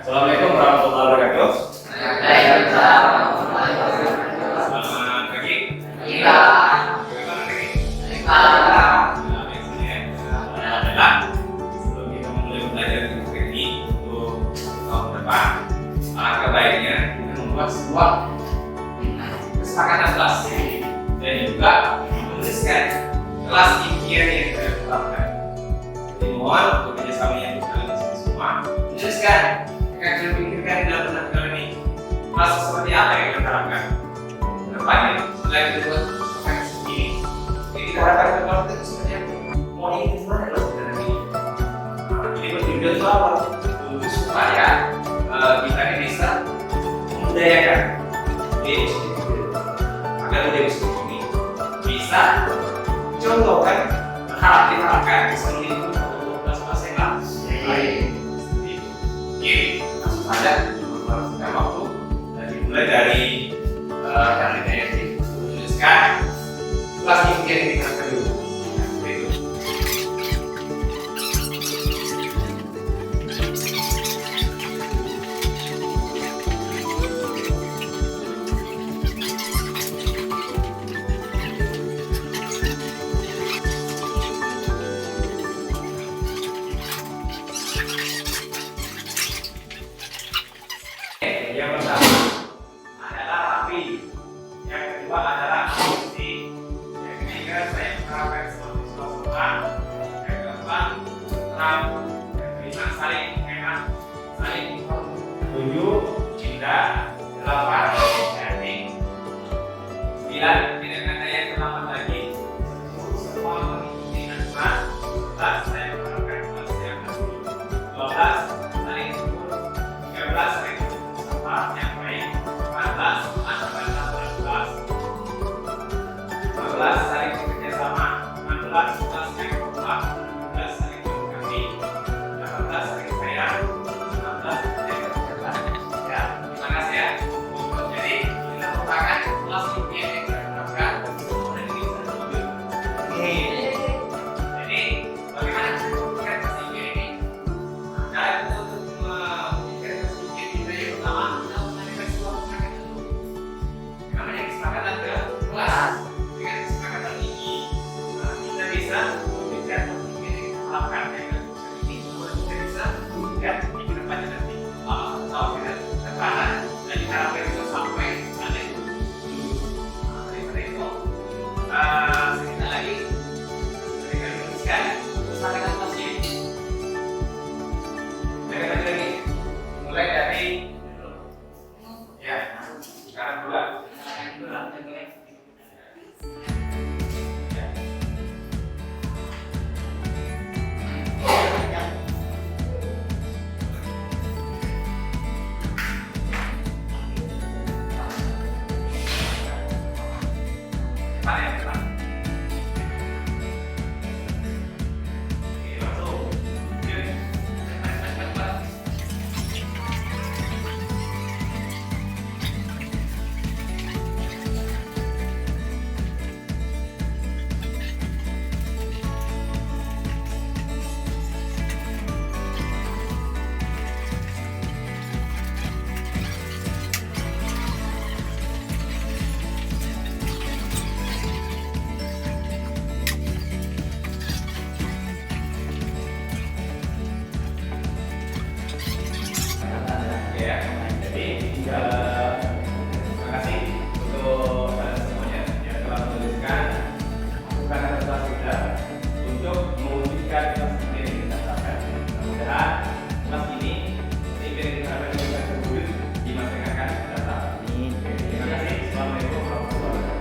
Assalamualaikum warahmatullahi wabarakatuh. Waalaikumsalam warahmatullahi wabarakatuh. Selamat pagi. Iya. Bagaimana pagi? Baik. Alhamdulillah. Sebelum kita memulai belajar di buku ini untuk tahun depan, alangkah baiknya kita membuat sebuah kesepakatan kelas dan juga menuliskan kelas impian yang kita tetapkan. Jadi mohon untuk kerjasamanya untuk kalian semua menuliskan. Akan kita pikirkan dalam benak kali ini kelas seperti apa yang kita harapkan ke depannya setelah kita buat kesepakatan sendiri. Jadi kita harapkan ke kelas itu seperti apa? Mau ingin gimana kelas kita nanti? Jadi bertujuan itu apa? Untuk supaya kita ini bisa membudayakan diri sendiri agar diri sendiri bisa contohkan harapkan bisa mengikuti untuk kelas-kelas yang lain. Langsung saja menghabiskan waktu dan dimulai dari yang menuliskan kelas impian yang kita dulu. Seperti itu. Yang pertama adalah rapi, yang kedua adalah fungsi, yang ketiga saya menerapkan seperti suasana, yang keempat terang, yang kelima saling mengenal, saling tujuh indah, delapan cantik, sembilan tidak ada yang terlambat lagi, semua mengikuti aturan, 11 saya menerapkan kelas yang asli, 12 saling ukur, 13 saling yang baik, 14 belas, 15 saling bekerjasama, 16 kelas yang kompak, 17 saling berkasih, 18 saling sayang, 19 saling berkata. Ya, terima kasih ya. Jadi ini merupakan kelas impian yang kita terima kasih untuk kalian semuanya yang telah menuliskan masukan dan kelas kita untuk mewujudkan kelas ini yang kita harapkan. Mudah-mudahan kelas ini seiring dengan apa yang kita terwujud di masa yang akan datang. Terima kasih. Assalamualaikum warahmatullahi wabarakatuh.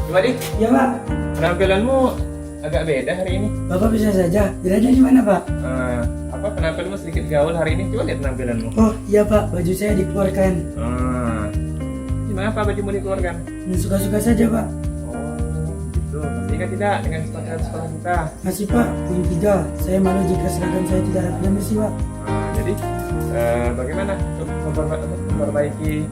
Coba di, Ya Pak, penampilanmu agak beda hari ini. Bapak bisa saja. Bedanya di mana Pak? Apa penampilanmu sedikit gaul hari ini? Coba lihat penampilanmu. Oh iya Pak, baju saya dikeluarkan. Gimana apa bajumu dikeluarkan? Suka-suka saja Pak. Oh, gitu. Pasti kan tidak dengan standar sekolah kita. Masih Pak, poin 3. Saya malu jika seragam saya tidak rapi dan bersih Pak. Jadi bagaimana untuk memperbaiki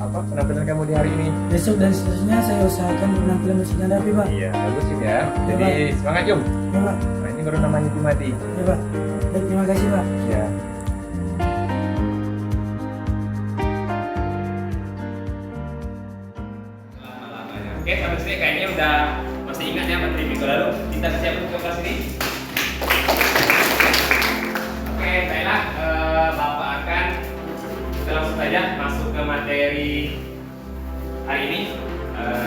apa penampilan kamu di hari ini? Besok dan seterusnya saya usahakan penampilan bersih dan rapi Pak. Iya, bagus juga. Jadi Pak. semangat Jum. Ya Pak, Nah, ini baru namanya Jumadi. ya Pak. Baik, terima kasih Pak. Ya. Oke, sampai sini kayaknya udah masih ingat ya materi minggu lalu. Kita siap untuk kelas ini. Oke, baiklah. Bapak akan kita langsung saja masuk ke materi hari ini,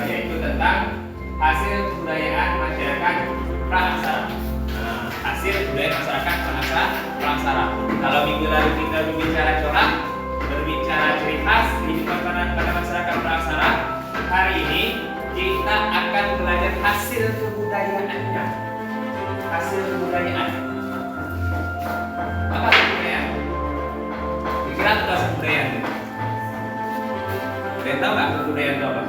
yaitu tentang hasil kebudayaan masyarakat Praaksara. Hasil budaya masyarakat Praaksara. Kalau minggu lalu kita berbicara corak, berbicara ciri khas kehidupan pada masyarakat Praaksara, hari ini kita akan belajar hasil kebudayaannya. Hasil kebudayaan. Apa kebudayaan? Kira-kira apa kebudayaan? Kalian tahu nggak kebudayaan itu apa?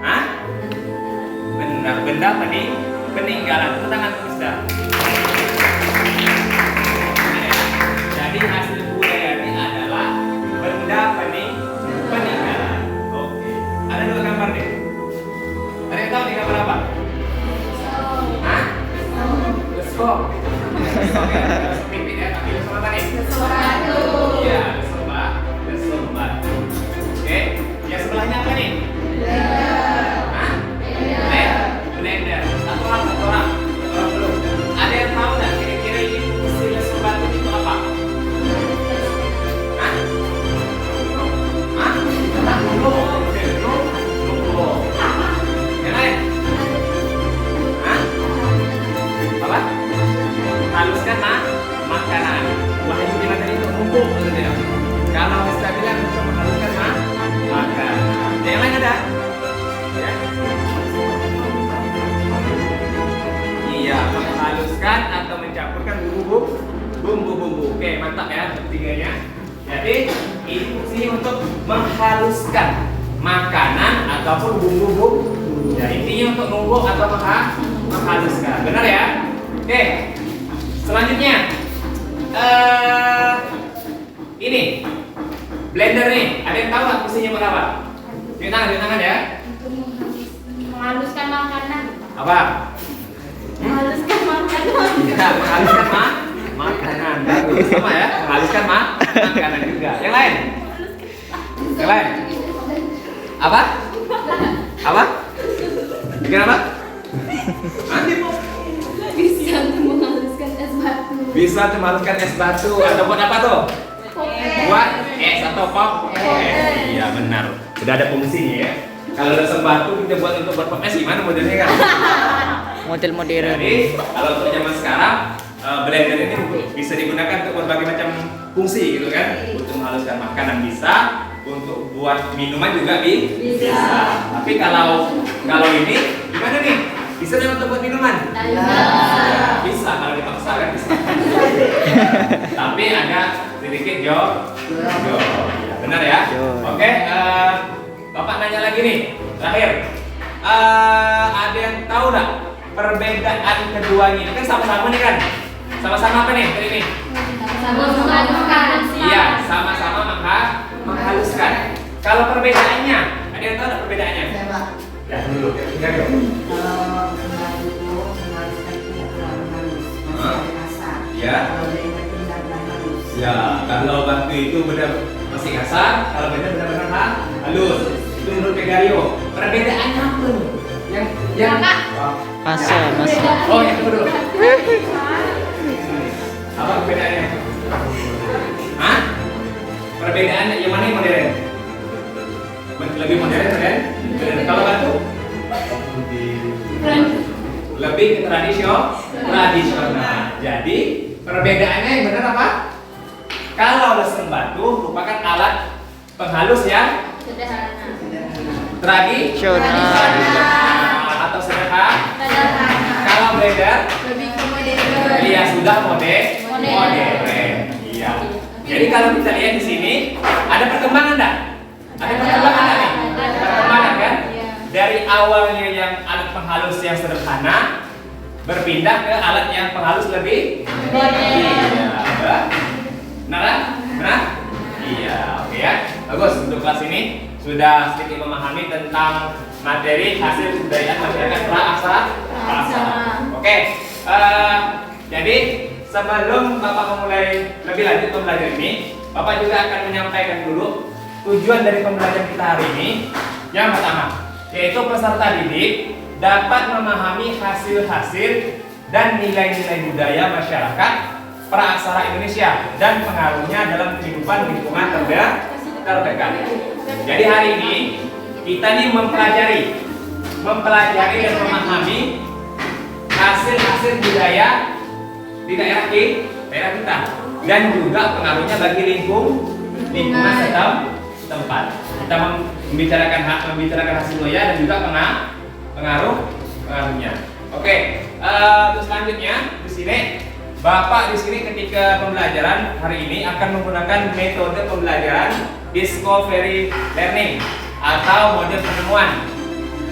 Hah? Benda peninggalan. Tepuk tangan Ustaz. Jadi hasil kebudayaan ini adalah benda peninggalan. Oke. Ada dua gambar deh. Ada yang tahu nih gambar apa? Hah? Leskop. Oke. Pimpin ya. Tapi leskop apa nih? Iya, leskop batu. Oke. Yang sebelahnya apa nih? Hah? Blender. Satu orang belum. Ada yang tahu nggak kira-kira ini fungsi leskop batu itu apa? Hah? Yang lain? Hah? Apa? Haluskan makanan. Wah, itu bilang tadi itu bumbu, betul tidak? Kalau Ustaz bilang untuk menghaluskan makanan. Yang lain ada? Ya. Iya, menghaluskan atau mencampurkan bumbu-bumbu. Oke, mantap ya ketiganya. Jadi ini fungsinya untuk menghaluskan makanan ataupun bumbu-bumbu. Ya, intinya untuk numbuk atau menghaluskan. Benar ya? Oke. Selanjutnya, ini blender nih. Ada yang tahu nggak fungsinya buat apa? Di tangan ya. Menghaluskan makanan. Apa? Menghaluskan makanan. Ya, menghaluskan makanan. Bagus, sama ya. Menghaluskan makanan juga. Yang lain? Yang lain? Apa? Apa? Bikin apa? Hah? Bisa untuk menghaluskan es batu. Bisa menghaluskan es batu atau buat apa tuh? Buat es atau pop? Iya benar. Sudah ada fungsinya ya. Kalau es batu kita buat untuk pop es gimana modelnya kan? Model modern. Jadi kalau untuk zaman sekarang blender ini bisa digunakan untuk berbagai macam fungsi gitu kan. Untuk menghaluskan makanan bisa, untuk buat minuman juga bisa. Tapi kalau ini gimana nih? Bisa nggak untuk buat minuman? Bisa kalau dipaksa kan bisa. Tapi ada sedikit ya, benar ya? Oke, Bapak nanya lagi nih, terakhir. Ada yang tahu nggak perbedaan keduanya? Ini kan sama-sama nih kan? Sama-sama apa nih tadi nih? Sama-sama menghaluskan. Iya, sama-sama menghaluskan. Kalau perbedaannya, ada yang tahu nggak perbedaannya? Saya Pak, Ya dulu, ya dong. kalau senar itu menghaluskan tidak terlalu halus, masih ada kasar. Ya. Kalau blender itu benar-benar halus. Ya, kalau batu itu benar masih kasar, kalau beda benar-benar halus. Itu menurut Pegario. Perbedaannya apa nih? Yang Masa, masa. Oh, yang itu dulu. Apa perbedaannya? Hah? Perbedaannya yang mana yang modern? Lebih modern, modern? Kalau batu? Lebih ke tradisional. Jadi perbedaannya yang benar apa? Kalau lesen batu merupakan alat penghalus yang Sederhana. Tradisional. atau sederhana. Sederhana. Kalau blender, Lebih ke modern. iya sudah modern. Modern. Iya. Jadi kalau kita lihat di sini ada perkembangan enggak? Ada perkembangan enggak nih? Ada. Perkembangan kan? Iya. Dari awalnya yang alat penghalus yang sederhana berpindah ke alat yang penghalus lebih Modern. Iya. Benar? Benar? Iya, oke ya. Bagus, untuk kelas ini sudah sedikit memahami tentang materi hasil kebudayaan masyarakat praksara. Oke, jadi sebelum Bapak memulai lebih lanjut pembelajaran ini, Bapak juga akan menyampaikan dulu tujuan dari pembelajaran kita hari ini. Yang pertama, yaitu peserta didik dapat memahami hasil-hasil dan nilai-nilai budaya masyarakat praksara Indonesia dan pengaruhnya dalam kehidupan lingkungan terdekat. Jadi hari ini kita nih mempelajari dan memahami hasil-hasil budaya di daerah kita dan juga pengaruhnya bagi lingkungan setempat. Kita membicarakan hasil budaya dan juga pengaruhnya. Oke, terus selanjutnya di sini Bapak di sini ketika pembelajaran hari ini akan menggunakan metode pembelajaran discovery learning atau model penemuan.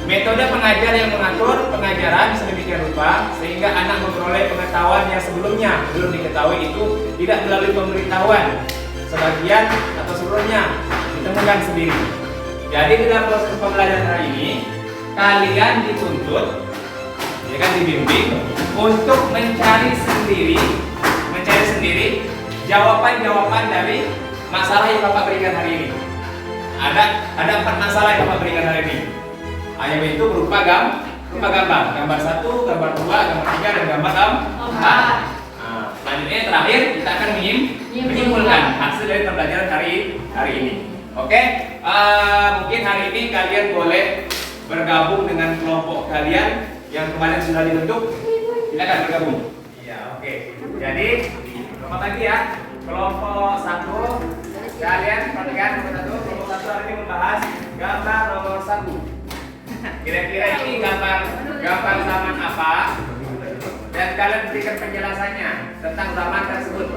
Metode pengajar yang mengatur pengajaran sedemikian rupa sehingga anak memperoleh pengetahuan yang sebelumnya belum diketahui itu tidak melalui pemberitahuan sebagian atau seluruhnya ditemukan sendiri. Jadi dalam proses pembelajaran hari ini kalian dituntut, ya kan, dibimbing untuk mencari sendiri jawaban-jawaban dari masalah yang Bapak berikan hari ini. Ada 4 masalah yang Bapak berikan hari ini. Yaitu berupa gambar 1, gambar 2, gambar 3, dan gambar 4. Nah, selanjutnya terakhir kita akan menyimpulkan hasil dari pembelajaran hari ini. Oke, mungkin hari ini kalian boleh bergabung dengan kelompok kalian yang kemarin sudah dibentuk. Silakan bergabung. Iya, oke. Jadi kelompok lagi ya. Kelompok 1, kalian perhatikan kelompok 1 hari ini membahas gambar nomor 1. Kira-kira ini gambar zaman apa? Dan kalian berikan penjelasannya tentang zaman tersebut.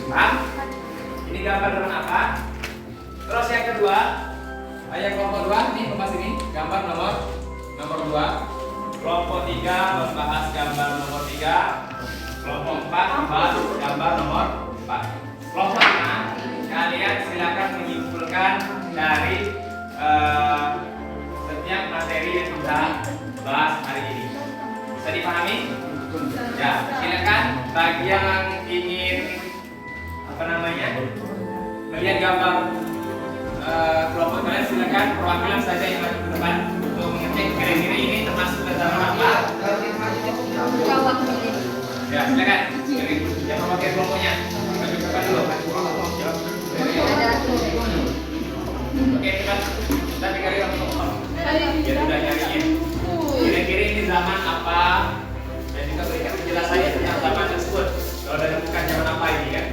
Paham? Ini gambar zaman apa? Terus yang kedua, yang kelompok 2 nih membahas ini gambar nomor 2. Kelompok 3 membahas gambar nomor 3. Kelompok 4 membahas gambar nomor 4. Kelompok 5, kalian silakan menyimpulkan dari setiap materi yang kita bahas hari ini. Bisa dipahami? Ya, silakan bagi yang ingin melihat gambar kelompok kalian, silakan perwakilan saja yang maju ke depan untuk mengecek kira-kira ini termasuk ke zaman apa. Ya, silakan. Jadi yang memakai kelompoknya maju ke depan dulu. Oke, kita tinggal di kelompok. Ya sudah nyariin. Kira-kira ini zaman apa? Dan juga berikan penjelasannya tentang zaman tersebut. Kalau udah bukan zaman apa ini kan?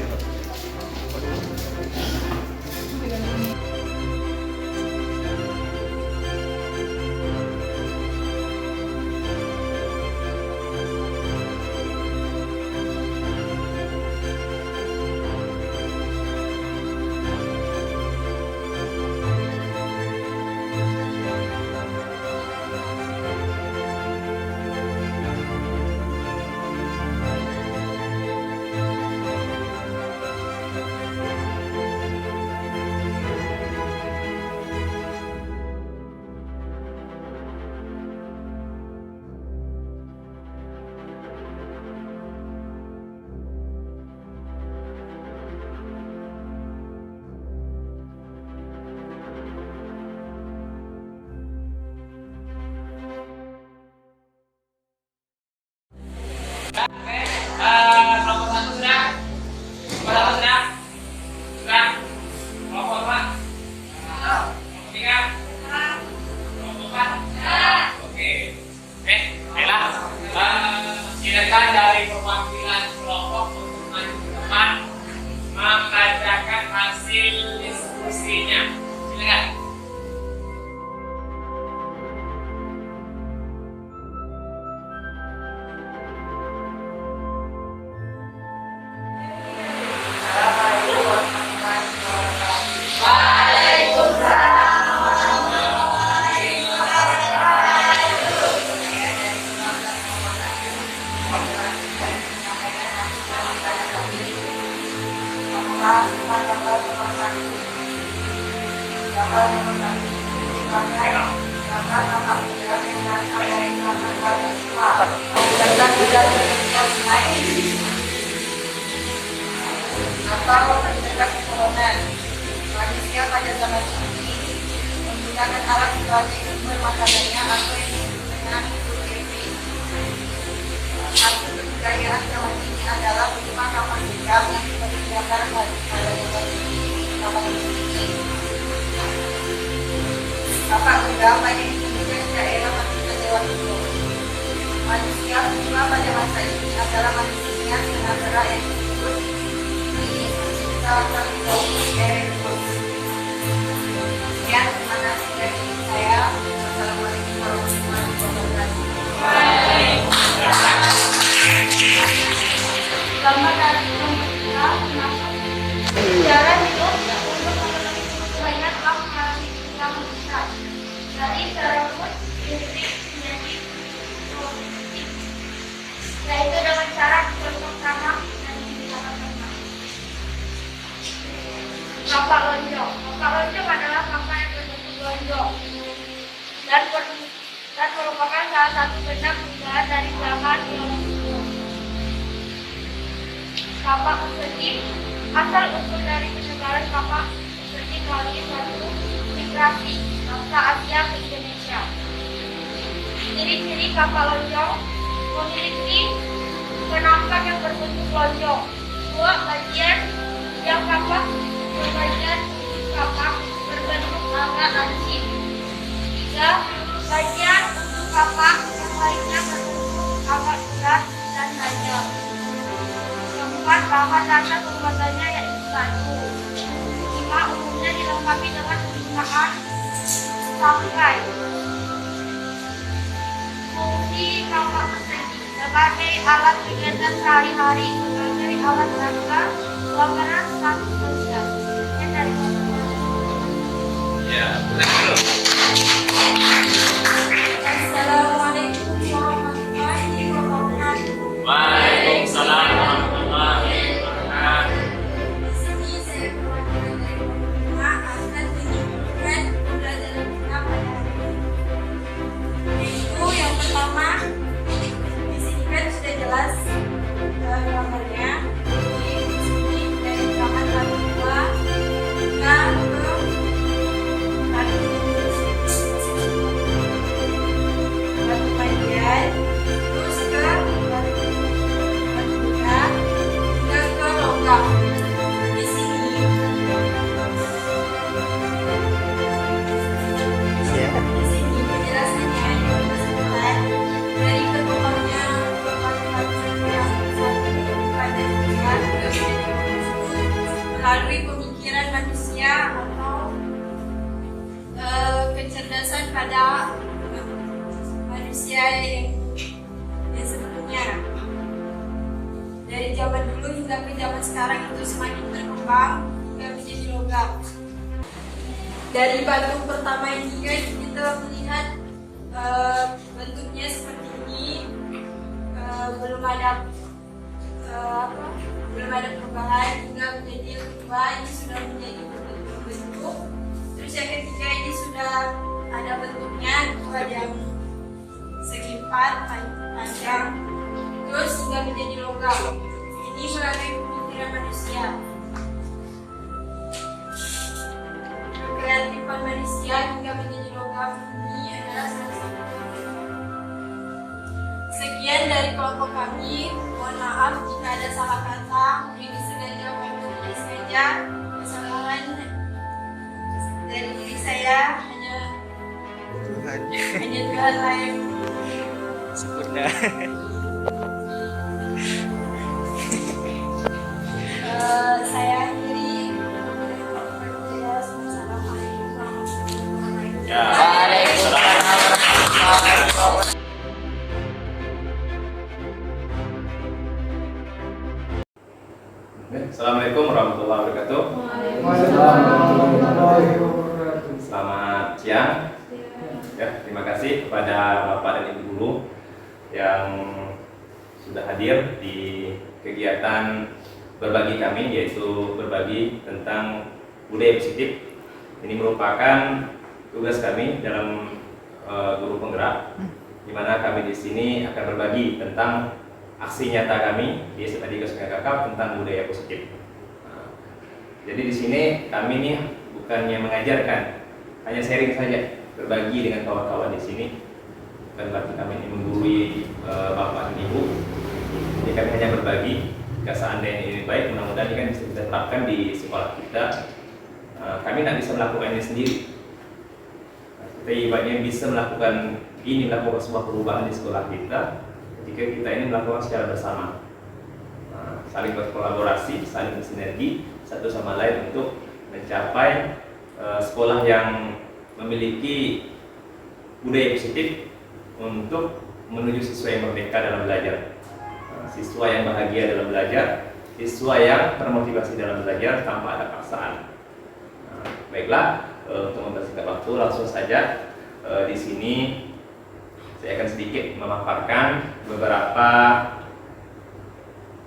atau mencegah corona. Manusia pada zaman ini menggunakan alat sebagai sumber makanannya atau yang disebut dengan UTP. Satu kebudayaan zaman ini adalah berupa kapal selam yang dipersiapkan pada zaman ini. Kapal selam banyak ditemukan di daerah Madinah Jawa Timur. Manusia pula pada masa ini adalah manusia sejahtera yang disebut di sekian, terima kasih dari saya. Assalamualaikum warahmatullahi wabarakatuh. Gambar dari kita jalan hidup untuk memenuhi banyak hak yang besar dari tersebut diri menjadi produktif, yaitu dengan cara bercocok tanam dan menjaga tanam. Kakak lonjong. Kakak lonjong adalah kakak yang berbentuk lonjong dan merupakan salah satu benda peninggalan dari zaman Yunani. Kapak persegi asal usul dari penyebaran kapak persegi melalui suatu migrasi bangsa Asia ke Indonesia. Ciri-ciri kapak lonjong memiliki penangkap yang berbentuk lonjong. Dua bagian yang kapak berbagian kapak berbentuk agak lancip. Tiga bagian untuk kapak yang lainnya berbentuk agak berat dan tajam. Keempat, bahan dasar pembuatannya yaitu batu. Lima, umumnya dilengkapi dengan penggunaan tangkai. Fungsi kapak persegi sebagai alat kegiatan sehari-hari, sebagai alat rangka, pelanggaran status sosial. Sekian dari saya. Ya, betul. Assalamualaikum warahmatullahi wabarakatuh. Waalaikumsalam warahmatullahi wabarakatuh. Di sini saya perwakilan dari Papua akan menyebutkan pembelajaran kita pada hari ini. Yaitu yang pertama, di sini kan sudah jelas gambarnya. Jadi di sini dari zaman hari tua hingga ke hari ini. Batu bagian, terus ke batu muda, hingga ke logam. Di sini penjelasannya yang disebutkan dari berkembangnya batu yang satu pada dunia melalui pemikiran manusia atau kecerdasan pada manusia yang sebelumnya. Dari zaman dulu hingga ke zaman sekarang itu semakin berkembang hingga menjadi logam. Dari batu pertama ini guys, kita melihat bentuknya seperti ini, belum ada perubahan hingga menjadi yang kedua ini sudah menjadi bentuk. Terus yang ketiga ini sudah ada bentuknya, dua yang segi empat panjang, terus hingga menjadi logam. Ini melalui pemikiran manusia. Kreatifan manusia hingga menjadi logam ini adalah salah satu. Sekian dari kelompok kami. Mohon maaf jika ada salah kata yang disengaja maupun tidak disengaja. Kesalahan dari diri saya hanya Tuhan lah yang sempurna. Saya akhiri. Assalamualaikum warahmatullahi wabarakatuh. Ya. Assalamualaikum warahmatullahi wabarakatuh. Selamat siang. Ya, terima kasih kepada Bapak dan Ibu guru yang sudah hadir di kegiatan berbagi kami, yaitu berbagi tentang budaya positif. Ini merupakan tugas kami dalam guru penggerak, di mana kami di sini akan berbagi tentang aksi nyata kami di SMA 3 Sungai Kakap tentang budaya positif. Jadi di sini kami ini bukannya mengajarkan, hanya sharing saja, berbagi dengan kawan-kawan di sini. Bukan berarti kami ini menggurui bapak dan ibu. Jadi kami hanya berbagi. Jika seandainya ini baik, mudah-mudahan ini kan bisa kita terapkan di sekolah kita. Kami tidak bisa melakukan ini sendiri. Kita ibaratnya bisa melakukan sebuah perubahan di sekolah kita ketika kita ini melakukan secara bersama, saling berkolaborasi, saling bersinergi satu sama lain untuk mencapai sekolah yang memiliki budaya positif untuk menuju siswa yang merdeka dalam belajar, siswa yang bahagia dalam belajar, siswa yang termotivasi dalam belajar tanpa ada paksaan. Baiklah, untuk mempersingkat waktu langsung saja di sini saya akan sedikit memaparkan beberapa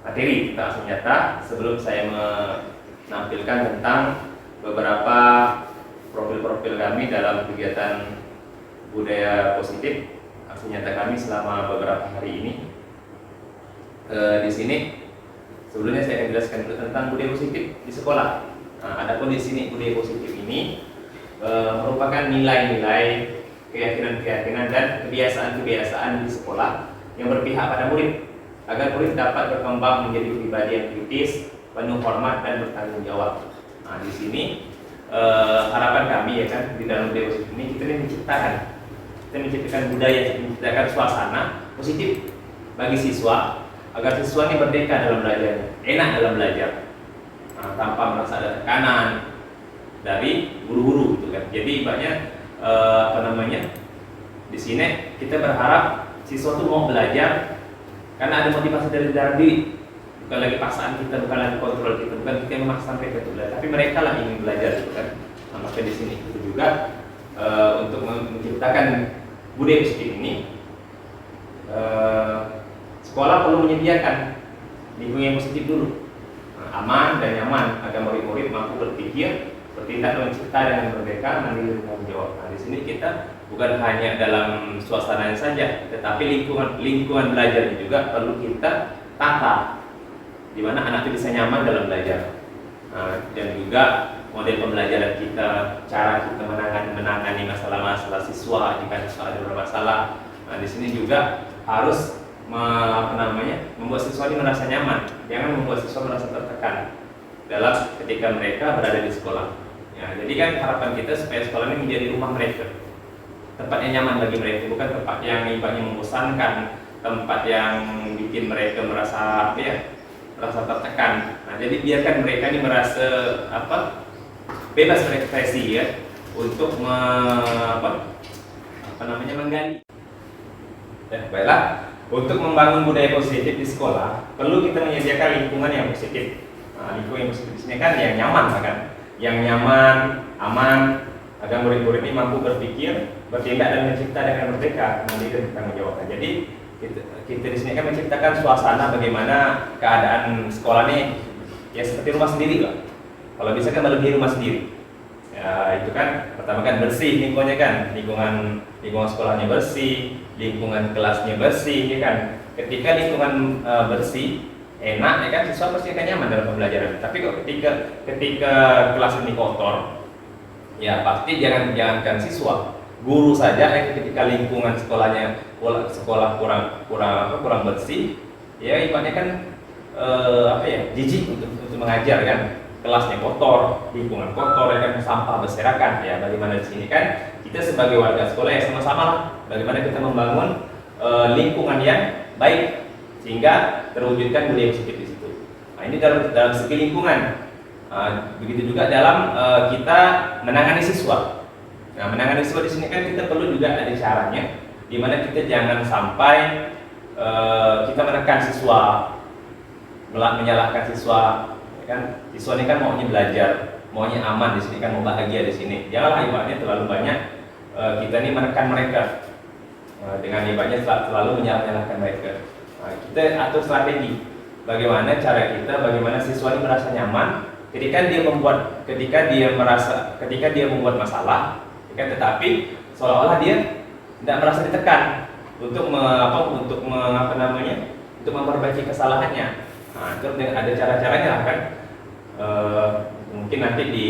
materi tentang aksi nyata sebelum saya menampilkan tentang beberapa profil-profil kami dalam kegiatan budaya positif aksi nyata kami selama beberapa hari ini. Di sini sebelumnya saya akan jelaskan dulu tentang budaya positif di sekolah. Adapun di sini budaya positif ini merupakan nilai-nilai, keyakinan-keyakinan dan kebiasaan-kebiasaan di sekolah yang berpihak pada murid agar murid dapat berkembang menjadi pribadi yang kritis, penuh hormat dan bertanggung jawab. Di sini harapan kami ya kan di dalam budaya positif ini kita menciptakan budaya, menciptakan suasana positif bagi siswa agar siswa ini merdeka dalam belajar, enak dalam belajar, tanpa merasa ada tekanan dari guru-guru gitu kan. Jadi ibaratnya di sini kita berharap siswa itu mau belajar karena ada motivasi dari dalam diri, bukan lagi paksaan kita, bukan lagi kontrol kita, bukan kita yang memaksa mereka untuk belajar, tapi mereka lah ingin belajar gitu kan. Maka di sini itu juga untuk menciptakan budaya positif ini, sekolah perlu menyediakan lingkungan yang positif dulu, aman dan nyaman agar murid-murid mampu berpikir, bertindak dengan cipta dengan merdeka, mandiri dan tanggung jawab. Di sini kita bukan hanya dalam suasana saja, tetapi lingkungan belajar juga perlu kita tata, di mana anak itu bisa nyaman dalam belajar. Dan juga model pembelajaran kita, cara kita menangani masalah-masalah siswa jika siswa ada bermasalah. Di sini juga harus membuat siswa ini merasa nyaman, jangan membuat siswa merasa tertekan dalam ketika mereka berada di sekolah. Ya, jadi kan harapan kita supaya sekolah ini menjadi rumah mereka, tempat yang nyaman bagi mereka, bukan tempat yang ibaratnya membosankan, tempat yang bikin mereka merasa merasa tertekan. Jadi biarkan mereka ini merasa bebas berekspresi ya, untuk menggali. Baiklah. Untuk membangun budaya positif di sekolah, perlu kita menyediakan lingkungan yang positif. Lingkungan yang positif di sini kan yang nyaman, kan? Yang nyaman, aman, agar murid-murid ini mampu berpikir, bertindak dan mencipta dengan merdeka, mandiri dan bertanggung jawab. Jadi kita di sini kan menciptakan suasana bagaimana keadaan sekolah ini ya seperti rumah sendiri lah. Kalau bisa kan melebihi rumah sendiri. Ya, itu kan pertama kan bersih lingkungannya kan, lingkungan sekolahnya bersih, lingkungan kelasnya bersih ya kan. Ketika lingkungan bersih, enak ya kan, siswa pasti akan nyaman dalam pembelajaran. Tapi kok ketika kelas ini kotor, ya pasti jangankan siswa, guru saja ketika lingkungan sekolahnya kurang bersih, ya ibaratnya kan jijik untuk mengajar kan. Kelasnya kotor, lingkungan kotor, ya kan, sampah berserakan. Ya, bagaimana di sini kan kita sebagai warga sekolah ya sama-sama lah bagaimana kita membangun lingkungan yang baik sehingga terwujudkan budaya positif di situ. Ini dalam segi lingkungan. Begitu juga dalam kita menangani siswa. Menangani siswa di sini kan kita perlu juga ada caranya, di mana kita jangan sampai kita menekan siswa, menyalahkan siswa. Kan siswa ini kan maunya belajar, maunya aman di sini kan, mau bahagia di sini. Janganlah ibaratnya terlalu banyak kita ini menekan mereka dengan ibaratnya selalu menyalahkan mereka. Kita atur strategi bagaimana cara kita, bagaimana siswa ini merasa nyaman ketika dia membuat masalah, ya kan? Tetapi seolah-olah dia tidak merasa ditekan untuk untuk memperbaiki kesalahannya. Nah, itu ada cara-caranya lah kan. Mungkin nanti di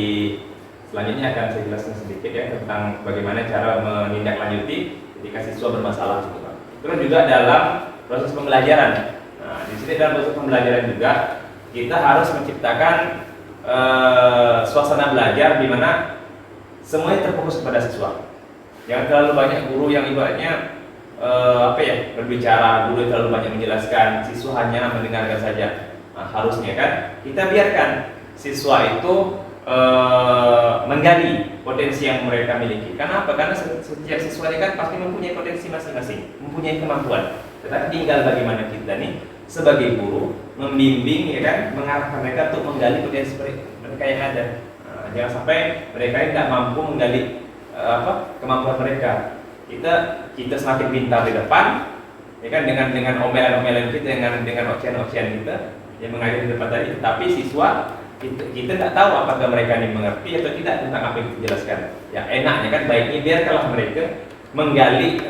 selanjutnya akan saya jelaskan sedikit ya tentang bagaimana cara menindaklanjuti ketika siswa bermasalah gitu Pak. Terus juga dalam proses pembelajaran. Nah, di sini dalam proses pembelajaran juga kita harus menciptakan suasana belajar di mana semuanya terfokus kepada siswa. Jangan terlalu banyak guru yang ibaratnya berbicara, guru yang terlalu banyak menjelaskan, siswa hanya mendengarkan saja. Nah, harusnya kan kita biarkan siswa itu menggali potensi yang mereka miliki. Karena apa? Karena setiap siswa ini kan pasti mempunyai potensi masing-masing, mempunyai kemampuan. Tetapi tinggal bagaimana kita nih sebagai guru membimbing, ya kan, mengarahkan mereka untuk menggali potensi mereka yang ada. Nah, jangan sampai mereka ini tidak mampu menggali kemampuan mereka. Kita semakin pintar di depan, ya kan, dengan omelan-omelan kita, dengan ocehan-ocehan kita yang mengajar di depan tadi. Tapi siswa kita tidak tahu apakah mereka ini mengerti atau tidak tentang apa yang kita jelaskan. Ya enaknya kan, baiknya biarkanlah mereka menggali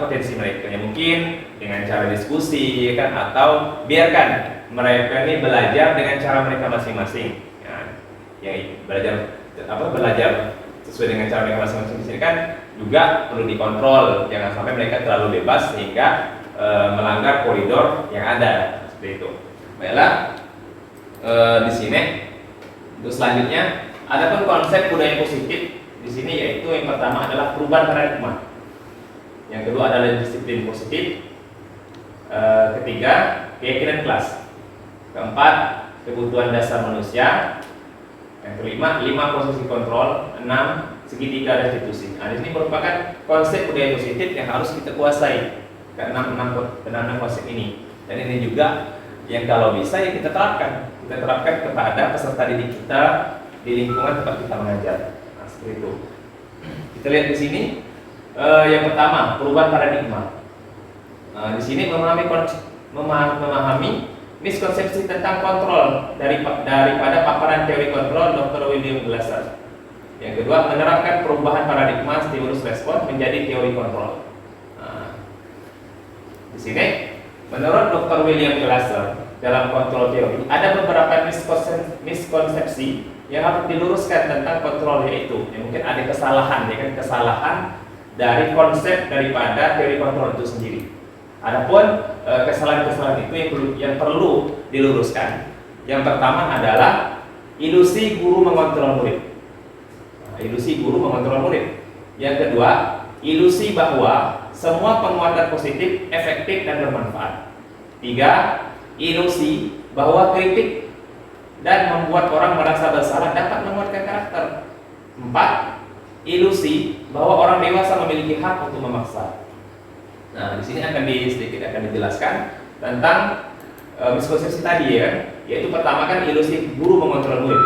potensi mereka. Ya mungkin dengan cara diskusi, ya kan, atau biarkan mereka ini belajar dengan cara mereka masing-masing. Ya belajar sesuai dengan cara mereka masing-masing. Di sini kan juga perlu dikontrol, jangan sampai mereka terlalu bebas sehingga melanggar koridor yang ada seperti itu. Baiklah, di sini untuk selanjutnya ada pun konsep budaya positif di sini, yaitu yang pertama adalah perubahan paradigma, yang kedua adalah disiplin positif, ketiga keyakinan kelas, keempat kebutuhan dasar manusia, yang kelima 5 posisi kontrol, 6 segitiga restitusi. Nah, ini merupakan konsep budaya positif yang harus kita kuasai ke 6 konsep ini. Dan ini juga yang kalau bisa ya kita terapkan kepada peserta didik kita di lingkungan tempat kita mengajar. Nah, seperti itu. Kita lihat di sini yang pertama perubahan paradigma. Di sini memahami miskonsepsi tentang kontrol daripada paparan teori kontrol Dr. William Glasser. Yang kedua, menerapkan perubahan paradigma stimulus respon menjadi teori kontrol. Nah, di sini, menurut Dr. William Glasser dalam kontrol teori ada beberapa miskonsepsi yang harus diluruskan tentang kontrol, yaitu mungkin ada kesalahan, kesalahan dari konsep daripada teori kontrol itu sendiri. Adapun kesalahan-kesalahan itu yang perlu diluruskan. Yang pertama adalah ilusi guru mengontrol murid. Ilusi guru mengontrol murid. Yang kedua, ilusi bahwa semua penguatan positif efektif dan bermanfaat. 3, ilusi bahwa kritik dan membuat orang merasa bersalah dapat menguatkan karakter. 4, ilusi bahwa orang dewasa memiliki hak untuk memaksa. Nah, di sini sedikit akan dijelaskan tentang miskonsepsi tadi, ya, yaitu pertama kan ilusi guru mengontrol murid.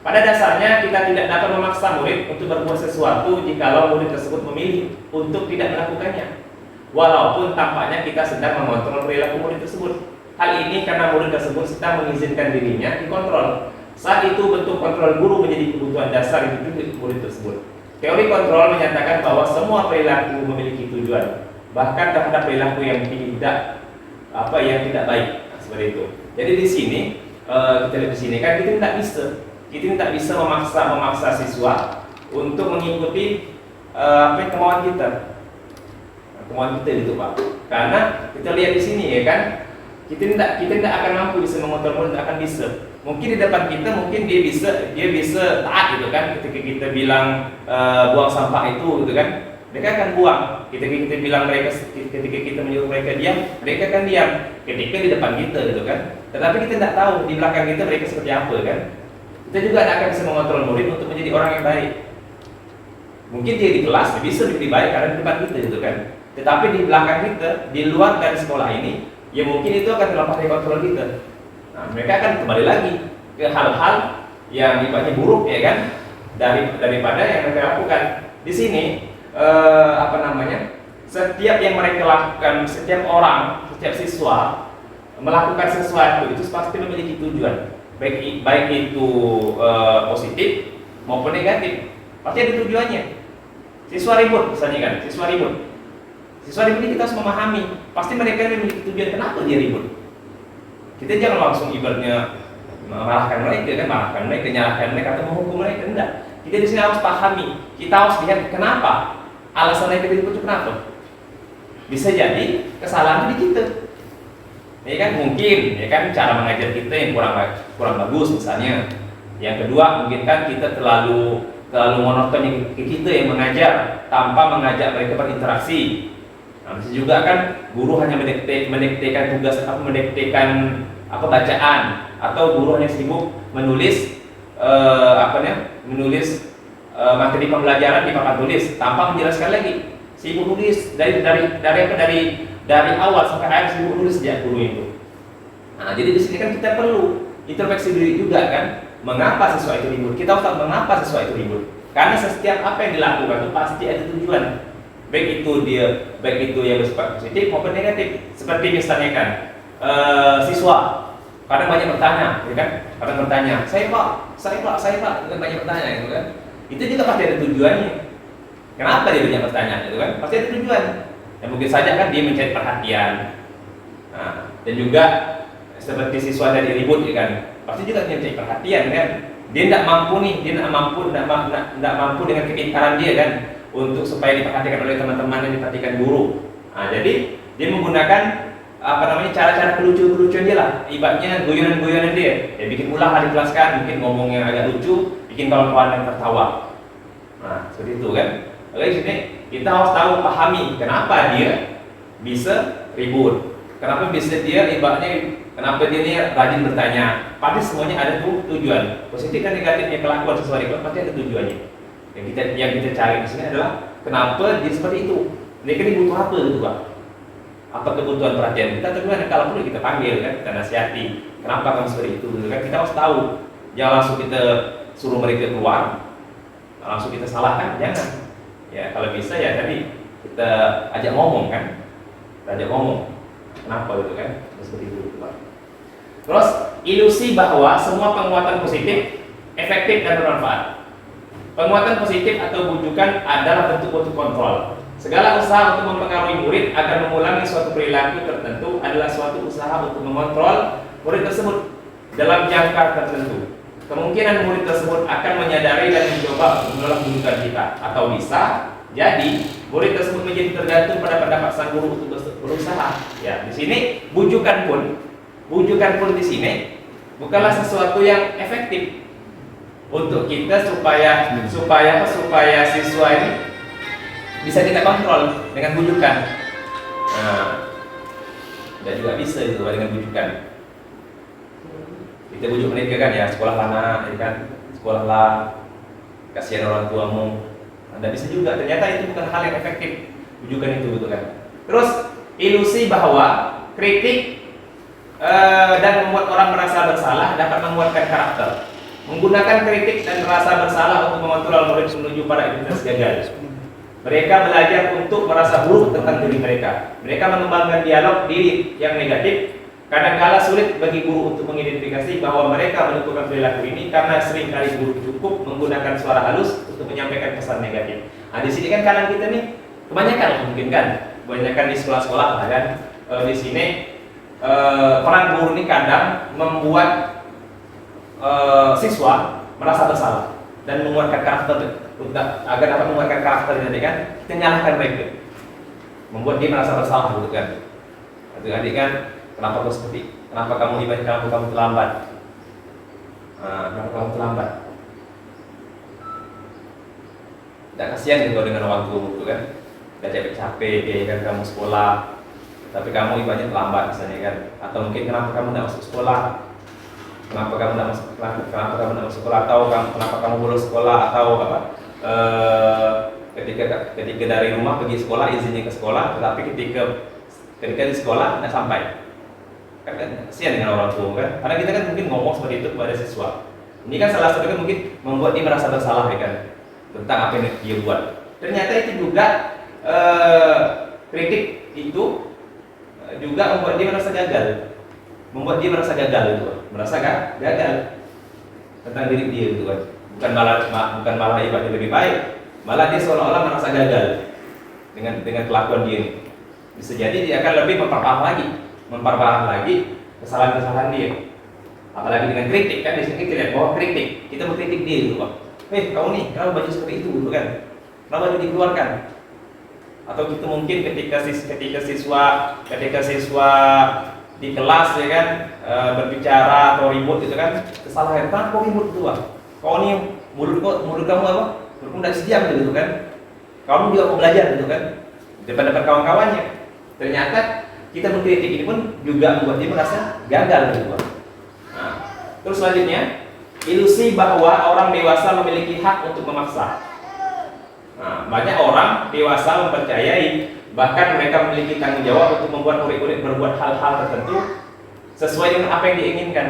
Pada dasarnya kita tidak dapat memaksa murid untuk berbuat sesuatu jikalau murid tersebut memilih untuk tidak melakukannya, walaupun tampaknya kita sedang mengontrol perilaku murid tersebut. Hal ini karena murid tersebut sedang mengizinkan dirinya dikontrol. Saat itu bentuk kontrol guru menjadi kebutuhan dasar hidup murid tersebut. Teori kontrol menyatakan bahwa semua perilaku memiliki tujuan, bahkan terhadap perilaku yang tidak baik. Nah, seperti itu. Jadi di sini kita lihat di sini kan kita tidak bisa memaksa siswa untuk mengikuti kemauan kita. Kemauan kita itu, Pak. Karena kita lihat di sini, ya kan, kita tidak akan mampu bisa mengontrol murid, tidak akan bisa. Mungkin di depan kita mungkin dia bisa taat gitu kan, ketika kita bilang buang sampah itu gitu kan, mereka akan buang. Ketika kita menyuruh mereka diam, mereka akan diam. Ketika di depan kita gitu kan. Tetapi kita tidak tahu di belakang kita mereka seperti apa kan. Kita juga tidak akan bisa mengontrol murid untuk menjadi orang yang baik. Mungkin dia di kelas dia bisa menjadi baik karena di depan kita gitu kan. Tetapi di belakang kita, di luar dari sekolah ini, ya mungkin itu akan terlepas dari kontrol kita. Nah, mereka akan kembali lagi ke hal-hal yang sifatnya buruk, ya kan, daripada yang mereka lakukan. Di sini setiap yang mereka lakukan, setiap orang, setiap siswa melakukan sesuatu itu pasti memiliki tujuan, baik itu positif maupun negatif, pasti ada tujuannya. Siswa ribut misalnya kan, siswa ribut ini kita harus memahami, pasti mereka memiliki tujuan kenapa dia ribut. Kita jangan langsung ibaratnya marahkan mereka, nyalahkan mereka atau menghukum mereka, enggak. Kita di sini harus pahami, kita harus lihat kenapa alasan mereka ribut itu kenapa. Bisa jadi kesalahan di kita. Ya kan, mungkin ya kan cara mengajar kita yang kurang bagus misalnya. Yang kedua, mungkin kan kita terlalu monoton kita yang mengajar tanpa mengajak mereka berinteraksi. Nah, bisa juga kan guru hanya mendiktekan tugas atau mendiktekan bacaan, atau guru hanya sibuk menulis materi pembelajaran di papan tulis tanpa menjelaskan lagi. Sibuk nulis dari awal sampai akhir, sibuk nulis sejak guru itu. Nah, jadi di sini kan kita perlu introspeksi diri juga kan, mengapa siswa itu ribut. Kita harus tahu mengapa siswa itu ribut. Karena setiap apa yang dilakukan itu pasti ada tujuan. Baik itu yang bersifat positif maupun negatif. Seperti misalnya kan siswa kadang banyak bertanya, ya kan? Kadang bertanya, saya pak, itu kan banyak bertanya, gitu kan? Itu juga pasti ada tujuannya. Kenapa dia banyak bertanya, gitu kan? Pasti ada tujuan. Dan mungkin saja kan dia mencari perhatian. Nah, dan juga seperti siswa tadi ribut, ya kan? Pasti juga mencari perhatian, kan? Dia tidak mampu dengan kepintaran dia kan, untuk supaya diperhatikan oleh teman-teman dan diperhatikan guru. Nah, jadi dia menggunakan cara-cara kelucuan dia lah, ibaratnya guyonan dia. Dia bikin ulah di kelas kan, mungkin ngomong yang agak lucu, bikin kawan-kawan yang tertawa. Nah, seperti itu kan. Oke, sini kita harus tahu, pahami kenapa dia bisa ribut, kenapa bisa dia ibaratnya, kenapa dia ini rajin bertanya. Pasti semuanya ada tujuan, positif dan negatifnya kelakuan sesuai itu pasti ada tujuannya. Yang kita cari di sini adalah kenapa dia seperti itu. Mereka ini butuh apa gitu Pak? Apa kebutuhan perhatian kita atau gimana? Kalau perlu kita panggil kan, kita nasihati. Kenapa kamu seperti itu? Kan kita harus tahu. Jangan langsung kita suruh mereka keluar, langsung kita salahkan, jangan. Ya kalau bisa ya tadi kita ajak ngomong kan, kenapa gitu kan? Seperti itu Pak. Terus ilusi bahwa semua penguatan positif efektif dan bermanfaat. Penguatan positif atau bujukan adalah bentuk kontrol. Segala usaha untuk mempengaruhi murid agar mengulangi suatu perilaku tertentu adalah suatu usaha untuk mengontrol murid tersebut dalam jangka tertentu. Kemungkinan murid tersebut akan menyadari dan mencoba menolak bujukan kita, atau bisa jadi murid tersebut menjadi tergantung pada pendapat sang guru untuk berusaha. Ya, di sini bujukan pun di sini bukanlah sesuatu yang efektif untuk kita supaya siswa ini bisa kita kontrol dengan bujukan. Nah, dan juga bisa itu dengan bujukan. Kita bujuk mereka kan ya, sekolahlah nak, ya kan, sekolahlah, kasihan orang tuamu. Anda bisa juga, ternyata itu bukan hal yang efektif, bujukan itu gitu kan. Terus ilusi bahwa kritik dan membuat orang merasa bersalah dapat menguatkan karakter. Menggunakan kritik dan merasa bersalah untuk mengontrol murid menuju pada identitas gagal. Mereka belajar untuk merasa buruk tentang diri mereka. Mereka mengembangkan dialog diri yang negatif. Kadang-kala sulit bagi guru untuk mengidentifikasi bahwa mereka melakukan perilaku ini karena seringkali guru cukup menggunakan suara halus untuk menyampaikan pesan negatif. Nah, di sini kan kalangan kita nih kebanyakan mungkin kan, kebanyakan di sekolah-sekolah kan. Di sini peran guru ini kadang membuat siswa merasa bersalah dan menguatkan karakter. Agar dapat menguatkan karakter ini kan, kita nyalahkan mereka, membuat dia merasa bersalah gitu kan. Adik-adik kan, kenapa kau seperti, kenapa kamu terlambat? Kenapa kamu terlambat? Tidak kasihan gitu dengan orang tua gitu kan, udah capek-capek dia kan kamu sekolah, tapi kamu ibaratnya terlambat misalnya kan, atau mungkin kenapa kamu tidak masuk sekolah? Kenapa kamu tidak masuk sekolah, atau kenapa kamu bolos sekolah, atau apa? Ketika dari rumah pergi sekolah, izinnya ke sekolah, tetapi ketika di sekolah tidak sampai. Kan kasihan dengan orang tua kan, karena kita kan mungkin ngomong seperti itu kepada siswa. Ini kan salah satunya mungkin membuat dia merasa bersalah ya kan, tentang apa yang dia buat. Ternyata itu juga kritik itu juga membuat dia merasa gagal. membuat dia merasa gagal gitu kan. Merasa gagal tentang diri dia gitu kan. Bukan malah ibadah lebih baik, malah dia seolah-olah merasa gagal dengan kelakuan dia ini. Bisa jadi dia akan lebih memperparah lagi kesalahan-kesalahan dia. Apalagi dengan kritik kan, di sini kita lihat bahwa kita mengkritik dia gitu kan. Kamu nih, kenapa baju seperti itu gitu kan? Kenapa baju dikeluarkan? Atau kita mungkin ketika siswa di kelas ya kan berbicara atau ribut gitu kan, kesalahan, kenapa kok ribut gitu kan? Kau nih mulut kamu apa? Mulut tidak sediam gitu kan? Kamu juga mau belajar gitu kan? Depan kawan-kawannya. Ternyata kita mengkritik ini pun juga membuat dia merasa gagal gitu kan. Nah, terus selanjutnya, ilusi bahwa orang dewasa memiliki hak untuk memaksa. Nah, banyak orang dewasa mempercayai bahkan mereka memiliki tanggung jawab untuk membuat murid-murid berbuat hal-hal tertentu sesuai dengan apa yang diinginkan.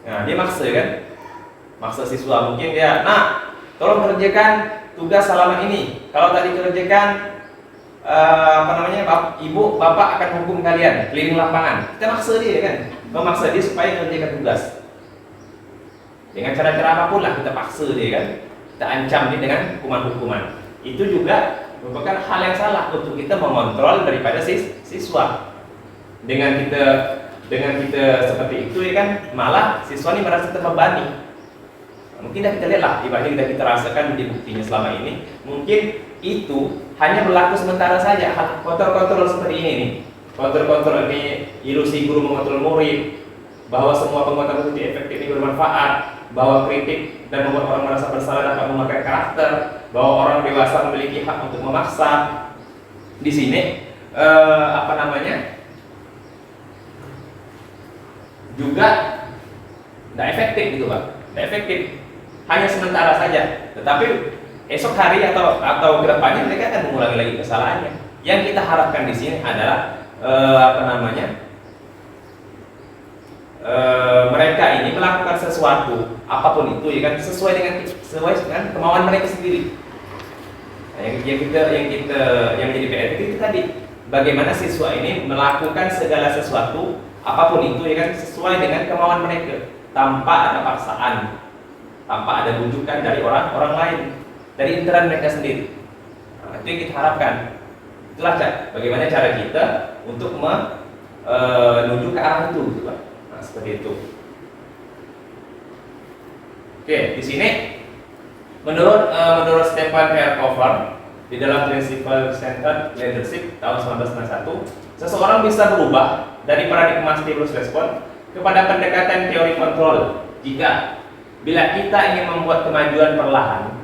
Nah, dia maksa kan? Maksa siswa, mungkin dia, tolong kerjakan tugas halaman ini. Kalau tadi kerjakan ibu, bapak akan hukum kalian keliling lapangan. Kita maksa dia kan? Memaksa dia supaya mengerjakan tugas. Dengan cara-cara apapun lah kita paksa dia kan? Kita ancam dia dengan hukuman-hukuman. Itu juga merupakan hal yang salah untuk kita mengontrol daripada siswa. Dengan kita seperti itu ya kan, malah siswa ini merasa terbebani. Mungkin dah kita lihatlah, ibaratnya kita rasakan di buktinya selama ini. Mungkin itu hanya berlaku sementara saja. Kontrol-kontrol seperti ini nih, kontrol-kontrol ini, ilusi guru mengontrol murid, bahwa semua penguatan positif efektif ini bermanfaat, bahwa kritik dan membuat orang merasa bersalah dapat memakai karakter, bahwa orang dewasa memiliki hak untuk memaksa. Di sini juga tidak efektif gitu Pak, tidak efektif, hanya sementara saja. Tetapi esok hari atau kedepannya mereka akan mengulangi lagi kesalahannya. Yang kita harapkan di sini adalah mereka ini melakukan sesuatu apapun itu ya kan, sesuai dengan kemauan mereka sendiri. Nah, yang jadi PR itu tadi, bagaimana siswa ini melakukan segala sesuatu apapun itu ya kan, sesuai dengan kemauan mereka, tanpa ada paksaan, tanpa ada bujukan dari orang lain, dari internal mereka sendiri. Nah, itu yang kita harapkan. Itulah bagaimana cara kita untuk menuju ke arah itu gitu Pak. Nah, seperti itu. Oke, di sini menurut Stephen R. Covey di dalam Principle Centered Leadership tahun 1991, seseorang bisa berubah dari paradigma stimulus respon kepada pendekatan teori kontrol bila kita ingin membuat kemajuan perlahan,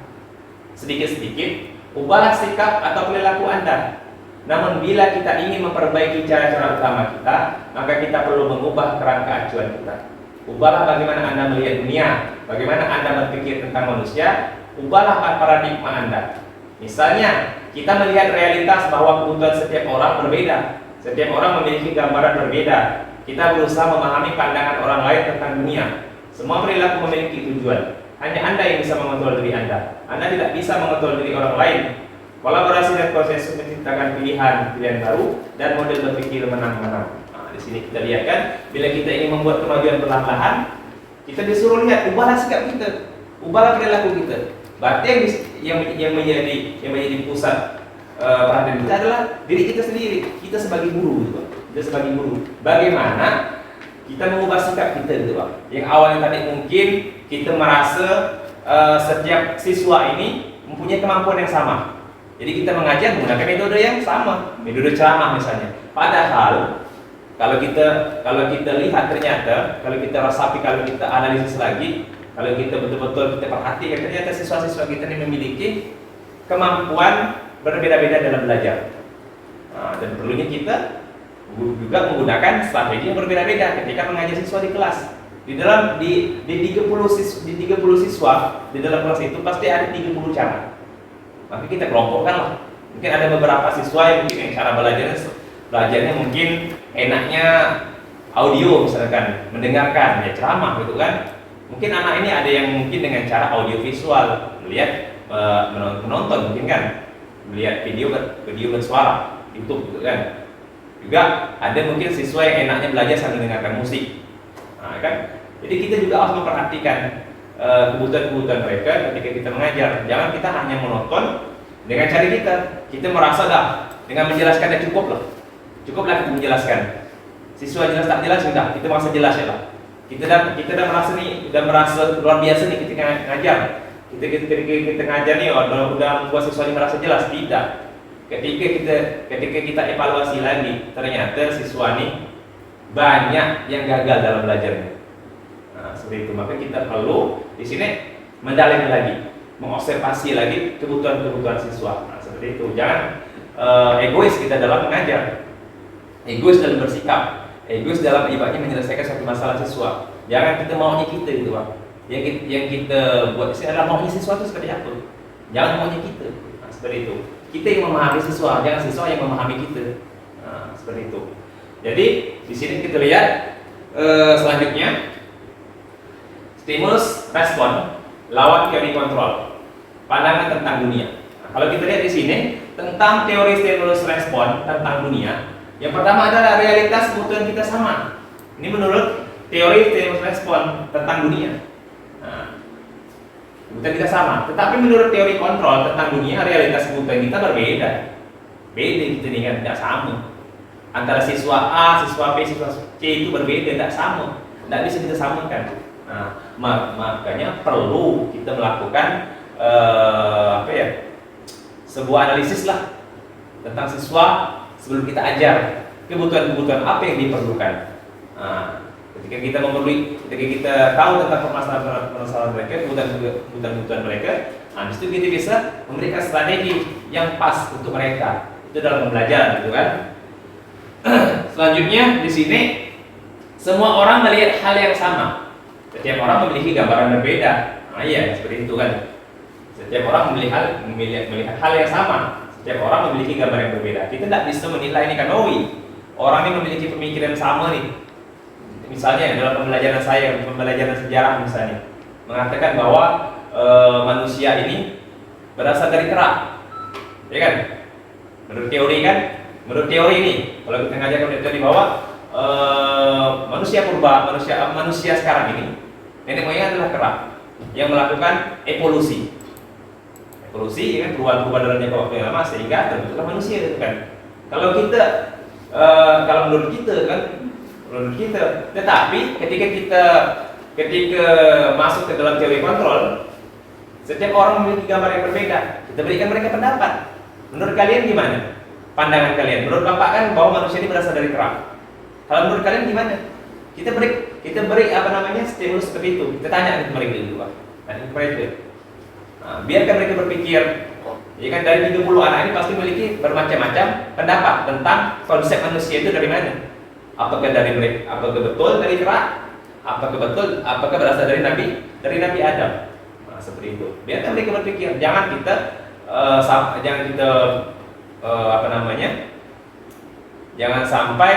sedikit-sedikit, ubahlah sikap atau perilaku Anda. Namun bila kita ingin memperbaiki cara-cara utama kita, maka kita perlu mengubah kerangka acuan kita. Ubahlah bagaimana Anda melihat dunia, bagaimana Anda berpikir tentang manusia, ubahlah paradigma Anda. Misalnya, kita melihat realitas bahwa kebutuhan setiap orang berbeda. Setiap orang memiliki gambaran berbeda. Kita berusaha memahami pandangan orang lain tentang dunia. Semua perilaku memiliki tujuan. Hanya Anda yang bisa mengontrol diri Anda. Anda tidak bisa mengontrol diri orang lain. Kolaborasi dan proses menciptakan pilihan baru dan model berpikir menang-menang. Nah, di sini kita lihat kan, bila kita ingin membuat kemajuan perlahan-lahan, kita disuruh lihat, ubahlah sikap kita, ubahlah perilaku kita. Berarti yang menjadi pusat perhatian kita adalah diri kita sendiri. Kita sebagai guru, gitu, kita sebagai guru. Bagaimana kita mengubah sikap kita, gitu, Pak? Yang awalnya tadi mungkin kita merasa setiap siswa ini mempunyai kemampuan yang sama. Jadi kita mengajar menggunakan metode yang sama, metode ceramah misalnya. Padahal kalau kita lihat ternyata, kalau kita rasapi, kalau kita analisis lagi, kalau kita betul-betul kita perhatikan, ternyata siswa-siswa kita ini memiliki kemampuan berbeda-beda dalam belajar. Nah, dan perlunya kita juga menggunakan strategi yang berbeda-beda ketika mengajar siswa di kelas. Di 30 siswa di dalam kelas itu pasti ada 30 cara. Maka kita kelompokkan lah. Mungkin ada beberapa siswa yang mungkin cara belajarnya mungkin enaknya audio misalkan, mendengarkan ya ceramah gitu kan. Mungkin anak ini ada yang mungkin dengan cara audio visual, melihat menonton mungkin kan, melihat video bersuara YouTube gitu kan. Juga ada mungkin siswa yang enaknya belajar sambil mendengarkan musik. Nah, kan? Jadi kita juga harus memperhatikan kebutuhan-kebutuhan mereka ketika kita mengajar. Jangan kita hanya monoton dengan cara kita. Kita merasa dah dengan menjelaskan dah cukup lah. Cukuplah kita menjelaskan. Siswa jelas tak jelas sudah, kita merasa jelas ya lah. Kita dah merasa nih, udah merasa luar biasa nih ketika ngajar. Kita ngajar nih, udah membuat siswa ini merasa jelas. Tidak. Ketika kita evaluasi lagi, ternyata siswa ini banyak yang gagal dalam belajarnya. Nah, seperti itu. Maka kita perlu di sini mendalami lagi, mengobservasi lagi kebutuhan siswa. Nah, seperti itu. Jangan egois kita dalam mengajar, egois dalam bersikap, egois dalam ibaratnya menyelesaikan satu masalah siswa. Jangan kita maunya kita gitu, Pak. Yang kita buat di sini adalah maunya siswa itu seperti apa. Jangan maunya kita. Nah, seperti itu. Kita yang memahami siswa, jangan siswa yang memahami kita. Nah, seperti itu. Jadi di sini kita lihat selanjutnya stimulus respon lawan teori kontrol, pandangan tentang dunia. Nah, kalau kita lihat di sini tentang teori stimulus respon tentang dunia, yang pertama adalah realitas kebutuhan kita sama. Ini menurut teori stimulus respon tentang dunia. Nah, kebutuhan kita sama, tetapi menurut teori kontrol tentang dunia, realitas kebutuhan kita berbeda. Beda gitu nih kan, tidak sama. Antara siswa A, siswa B, siswa C itu berbeda, tidak sama, tidak bisa kita samakan. Nah, makanya perlu kita melakukan sebuah analisis lah tentang siswa sebelum kita ajar kebutuhan apa yang diperlukan. Nah, ketika kita tahu tentang permasalahan mereka, kebutuhan mereka, nah disitu kita bisa memberikan strategi yang pas untuk mereka. Itu dalam belajar, gitu kan. Selanjutnya di sini semua orang melihat hal yang sama. Setiap orang memiliki gambaran berbeda. Nah, iya seperti itu kan. Setiap orang melihat hal yang sama. Setiap orang memiliki gambar yang berbeda. Kita tidak bisa menilai ini kan, orang ini memiliki pemikiran sama nih. Misalnya dalam pembelajaran saya, pembelajaran sejarah misalnya, mengatakan bahwa manusia ini berasal dari kera, ya kan? Menurut teori kan? Menurut teori ini, kalau kita ngajar menurut teori bahwa manusia purba, manusia sekarang ini, nenek moyangnya adalah kera yang melakukan evolusi, ya kan, perubahan dalam jangka waktu yang lama sehingga terbentuklah manusia, itu kan. Kalau menurut kita, tetapi ketika masuk ke dalam teori kontrol, setiap orang memiliki gambar yang berbeda. Kita berikan mereka pendapat. Menurut kalian gimana? Pandangan kalian. Menurut Bapak kan bahwa manusia ini berasal dari kera. Kalau menurut kalian gimana? Kita beri stimulus seperti itu. Kita tanya ke mereka dulu, Pak. Tanya ke mereka. Nah, biarkan mereka berpikir. Ya kan, dari 30 anak ini pasti memiliki bermacam-macam pendapat tentang konsep manusia itu dari mana. Apakah betul dari kera? Apakah berasal dari Nabi Adam? Nah, seperti itu. Biarkan mereka berpikir. Jangan kita jangan sampai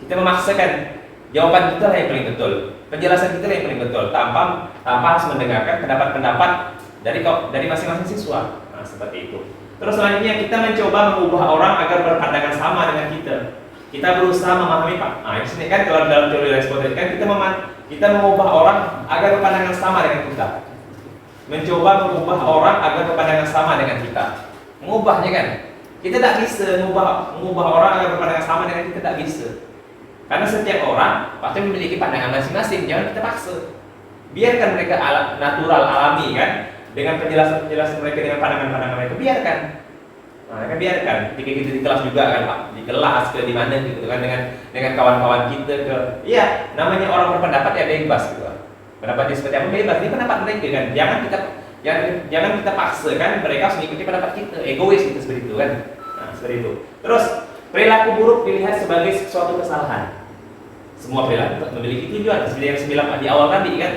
kita memaksakan jawaban kita lah yang paling betul, penjelasan kita lah yang paling betul, tanpa harus mendengarkan pendapat-pendapat dari masing-masing siswa. Nah, seperti itu. Terus selanjutnya kita mencoba mengubah orang agar berpandangan sama dengan kita. Kita berusaha memahami, Pak. Nah, di sini kan kalau dalam teori respon kan kita mengubah orang agar berpandangan sama dengan kita. Mencoba mengubah orang agar berpandangan sama dengan kita. Mengubahnya kan? Kita tidak bisa mengubah orang agar berpandangan sama dengan kita, tidak bisa. Karena setiap orang pasti memiliki pandangan masing-masing. Jangan kita paksa. Biarkan mereka natural, alami kan, dengan penjelasan mereka, dengan pandangan mereka. Biarkan. Nah, kan biarkan. Ketika kita di kelas juga kan, Pak, di kelas ke di mana gitu kan, dengan kawan-kawan kita iya, namanya orang berpendapat ya bebas gitu. Pendapatnya seperti apa bebas, ini pendapat mereka kan. Jangan kita paksa kan mereka harus mengikuti pendapat kita. Egois itu seperti itu kan. Nah, seperti itu. Terus perilaku buruk dilihat sebagai suatu kesalahan. Semua perilaku memiliki tujuan. Seperti yang saya bilang di awal tadi kan.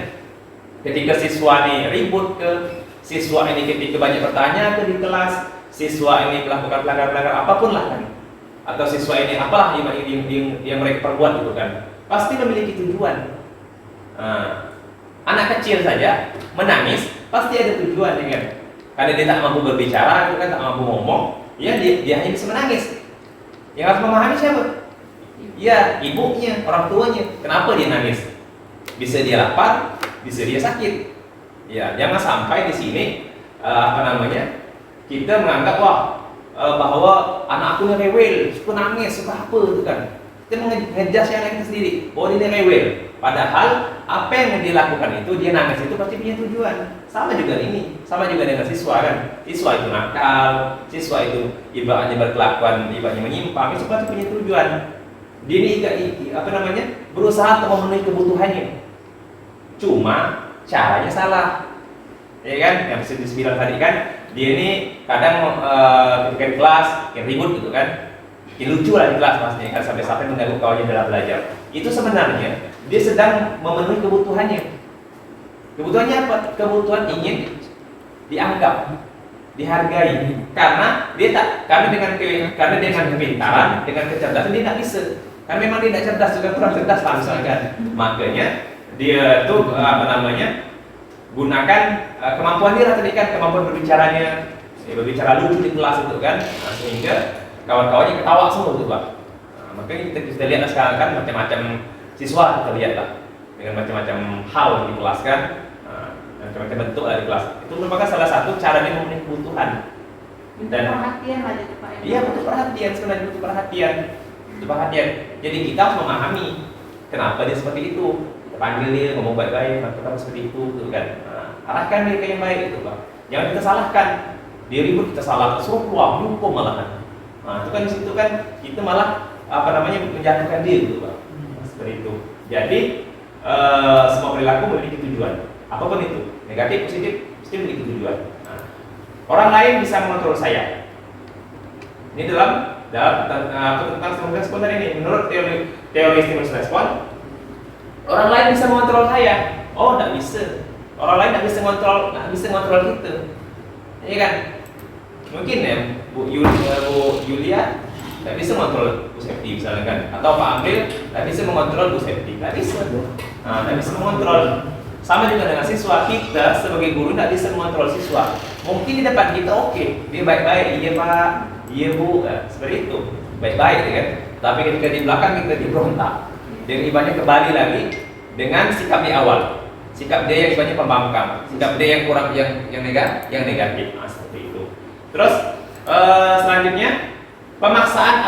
Ketika siswa ini ribut siswa ini ketika banyak bertanya di kelas, siswa ini melakukan pelanggar-pelanggar apapun lah kan, atau siswa ini apalah yang mereka perbuat gitu kan, pasti memiliki tujuan. Anak kecil saja menangis pasti ada tujuan ya kan, karena dia tak mampu berbicara, itu kan tak mampu ngomong, ya dia hanya bisa menangis. Yang harus memahami siapa? Ya, ibunya, orang tuanya. Kenapa dia nangis? Bisa dia lapar, bisa dia sakit. Ya, jangan sampai di sini kita menganggap bahwa anak aku rewel, suka nangis, suka apa itu kan. Kita mengejar yang lain sendiri, bahwa dia rewel. Padahal apa yang dia lakukan itu, dia nangis itu pasti punya tujuan. Sama juga dengan siswa kan. Siswa itu nakal, siswa itu ibaratnya berkelakuan, ibaratnya menyimpang, itu pasti punya tujuan. Dia ini berusaha untuk memenuhi kebutuhannya. Cuma caranya salah. Ya kan, yang dibilang tadi kan, dia ini kadang ketika di kelas yang ribut gitu kan. Yang lucu lah di kelas maksudnya kan, sampai mengganggu kawannya dalam belajar. Itu sebenarnya dia sedang memenuhi kebutuhannya. Kebutuhannya apa? Kebutuhan ingin dianggap, dihargai. Karena dengan kepintaran, dengan kecerdasan dia tidak bisa. Karena memang dia tidak cerdas, juga kurang cerdas langsung kan. Makanya dia tuh gunakan kemampuan dia tadi kan, kemampuan berbicaranya, berbicara lucu di kelas itu kan, sehingga kawan-kawannya ketawa semua tuh Pak. Makanya kita bisa lihat sekarang kan macam-macam siswa kita lihat lah, dengan macam-macam hal di kelas kan, macam-macam bentuk lah di kelas. Itu merupakan salah satu cara dia memenuhi kebutuhan. Dan perhatian lah jadi Pak. Iya, butuh perhatian, sebenarnya butuh perhatian. Jadi kita harus memahami kenapa dia seperti itu. Kita panggil dia, ngomong baik-baik, kenapa seperti itu, gitu kan. Arahkan dia ke yang baik itu Pak. Jangan kita salahkan. Dia ribut kita salah, suruh keluar, dihukum malahan. Itu kan di situ kan kita malah menjatuhkan dia gitu Pak. Seperti itu. Jadi semua perilaku memiliki tujuan. Apapun itu, negatif, positif, mesti memiliki tujuan. Orang lain bisa mengontrol saya. Ini tentang stimulus respon ini. Menurut teori stimulus respon, orang lain bisa mengontrol saya. Oh, tidak bisa. Orang lain tidak bisa mengontrol kita. Iya kan? Mungkin ya Bu Yulia tidak bisa mengontrol Bu Septi misalnya kan, atau Pak Amril tidak bisa mengontrol Bu Septi, tidak bisa mengontrol. Sama juga dengan siswa, kita sebagai guru tidak bisa mengontrol siswa. Mungkin di depan kita oke, dia baik-baik, iya Pak, iya Bu, seperti itu, baik-baik kan. Tapi ketika di belakang kita diberontak, dan ibaratnya kembali lagi dengan sikap di awal, sikap dia yang ibaratnya pembangkang, sikap dia yang kurang yang negatif, seperti itu. Terus selanjutnya pemaksaan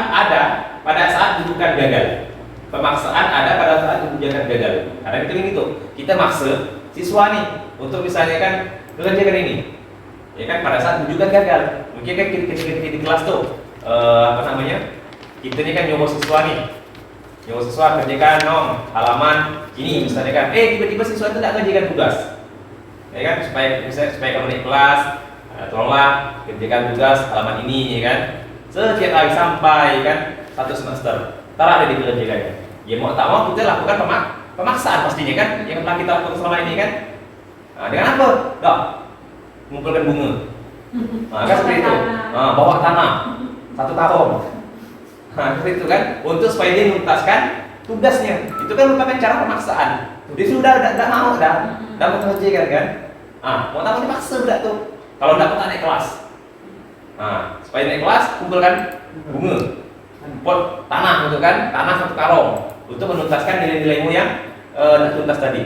ada pada saat rujukan gagal. Pemaksaan ada pada saat rujukan gagal. Karena itu gitu, kita maksa siswa nih untuk misalnya kan mengerjakan ini, ya kan pada saat rujukan gagal. Mungkin kan ketika di kelas tuh kita ini kan nyuruh siswa kerjakan halaman ini misalnya kan, tiba-tiba siswa itu tidak kerjakan tugas. Ya kan, supaya kamu naik kelas, tolonglah kerjakan tugas halaman ini, ya kan. Setiap hari sampai kan 1 semester, ada dikerjakannya. Ya mau tak mau kita lakukan pemaksaan pastinya kan, yang telah kita lakukan selama ini kan. Dengan apa? Mengumpulkan bunga. Kan seperti itu. Bawa tanah 1 tahun. Seperti itu kan, untuk supaya dia menuntaskan tugasnya. Itu kan merupakan cara pemaksaan. Dia sudah tidak mau mengerjakan kan. Mau tak mau dipaksa budak tuh. Kalau tidak mau naik kelas. Supaya naik kelas kumpulkan bunga, pot tanah gitu kan, tanah 1 karung untuk menuntaskan nilai-nilaimu yang tidak tuntas tadi.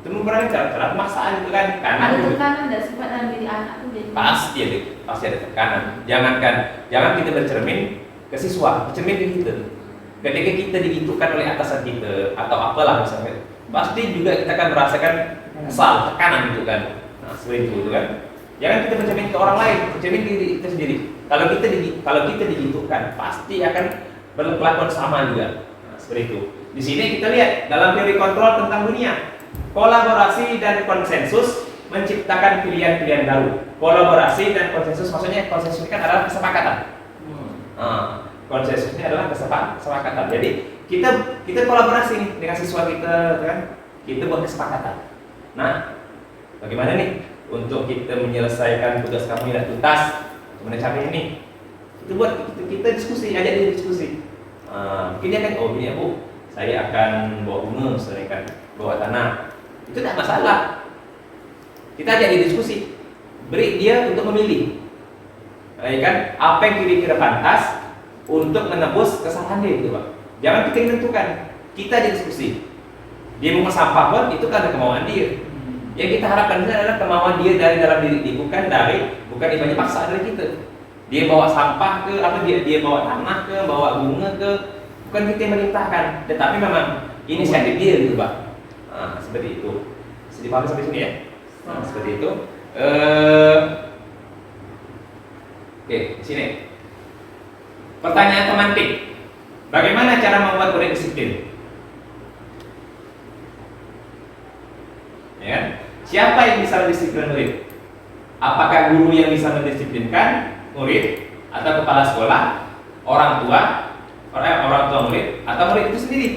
Itu merupakan cara pemaksaan itu kan. Karena ada tekanan dan sifat dalam diri anak tuh jadi pasti ada tekanan. Jangan kita bercermin ke siswa, bercermin ke kita. Ketika kita digitukan oleh atasan kita atau apalah misalnya, pasti juga kita akan merasakan kesal, tekanan gitu kan. Seperti itu kan. Jangan kita bercermin ke orang lain, bercermin ke diri kita sendiri. Kalau kita digitukan, pasti akan berkelakuan sama juga. Seperti itu. Di sini kita lihat dalam teori kontrol tentang dunia, kolaborasi dan konsensus menciptakan pilihan-pilihan baru. Kolaborasi dan konsensus, maksudnya konsensus ini kan adalah kesepakatan. Konsensus ini adalah kesepakatan. Jadi kita kolaborasi nih dengan siswa kita, kan? Kita buat kesepakatan. Nah, bagaimana nih untuk kita menyelesaikan tugas kamu yang tuntas? Gimana caranya ini? Itu buat kita diskusi, ajak dia diskusi. Mungkin dia kan, gini ya Bu, saya akan bawa bunga, misalnya kan, bawa tanah. Itu tidak masalah. Kita ajak dia diskusi, beri dia untuk memilih. ya kan? Apa yang kira-kira pantas untuk menebus kesalahan dia gitu, Pak. Jangan kita yang menentukan, kita aja diskusi. Dia mau sampah pun itu karena kemauan dia. Yang kita harapkan itu adalah kemauan dia dari dalam diri dia, bukan ibaratnya paksaan dari kita. Dia bawa sampah ke, apa dia bawa tanah ke, bawa bunga ke, bukan kita yang merintahkan, tetapi memang inisiatif dia gitu, Pak. Nah, seperti itu. Bisa dipahami sampai sini ya? Nah, seperti itu. Oke, di sini. Pertanyaan pemantik. Bagaimana cara membuat murid disiplin? Ya kan? Siapa yang bisa mendisiplinkan murid? Apakah guru yang bisa mendisiplinkan murid, atau kepala sekolah, orang tua murid, atau murid itu sendiri?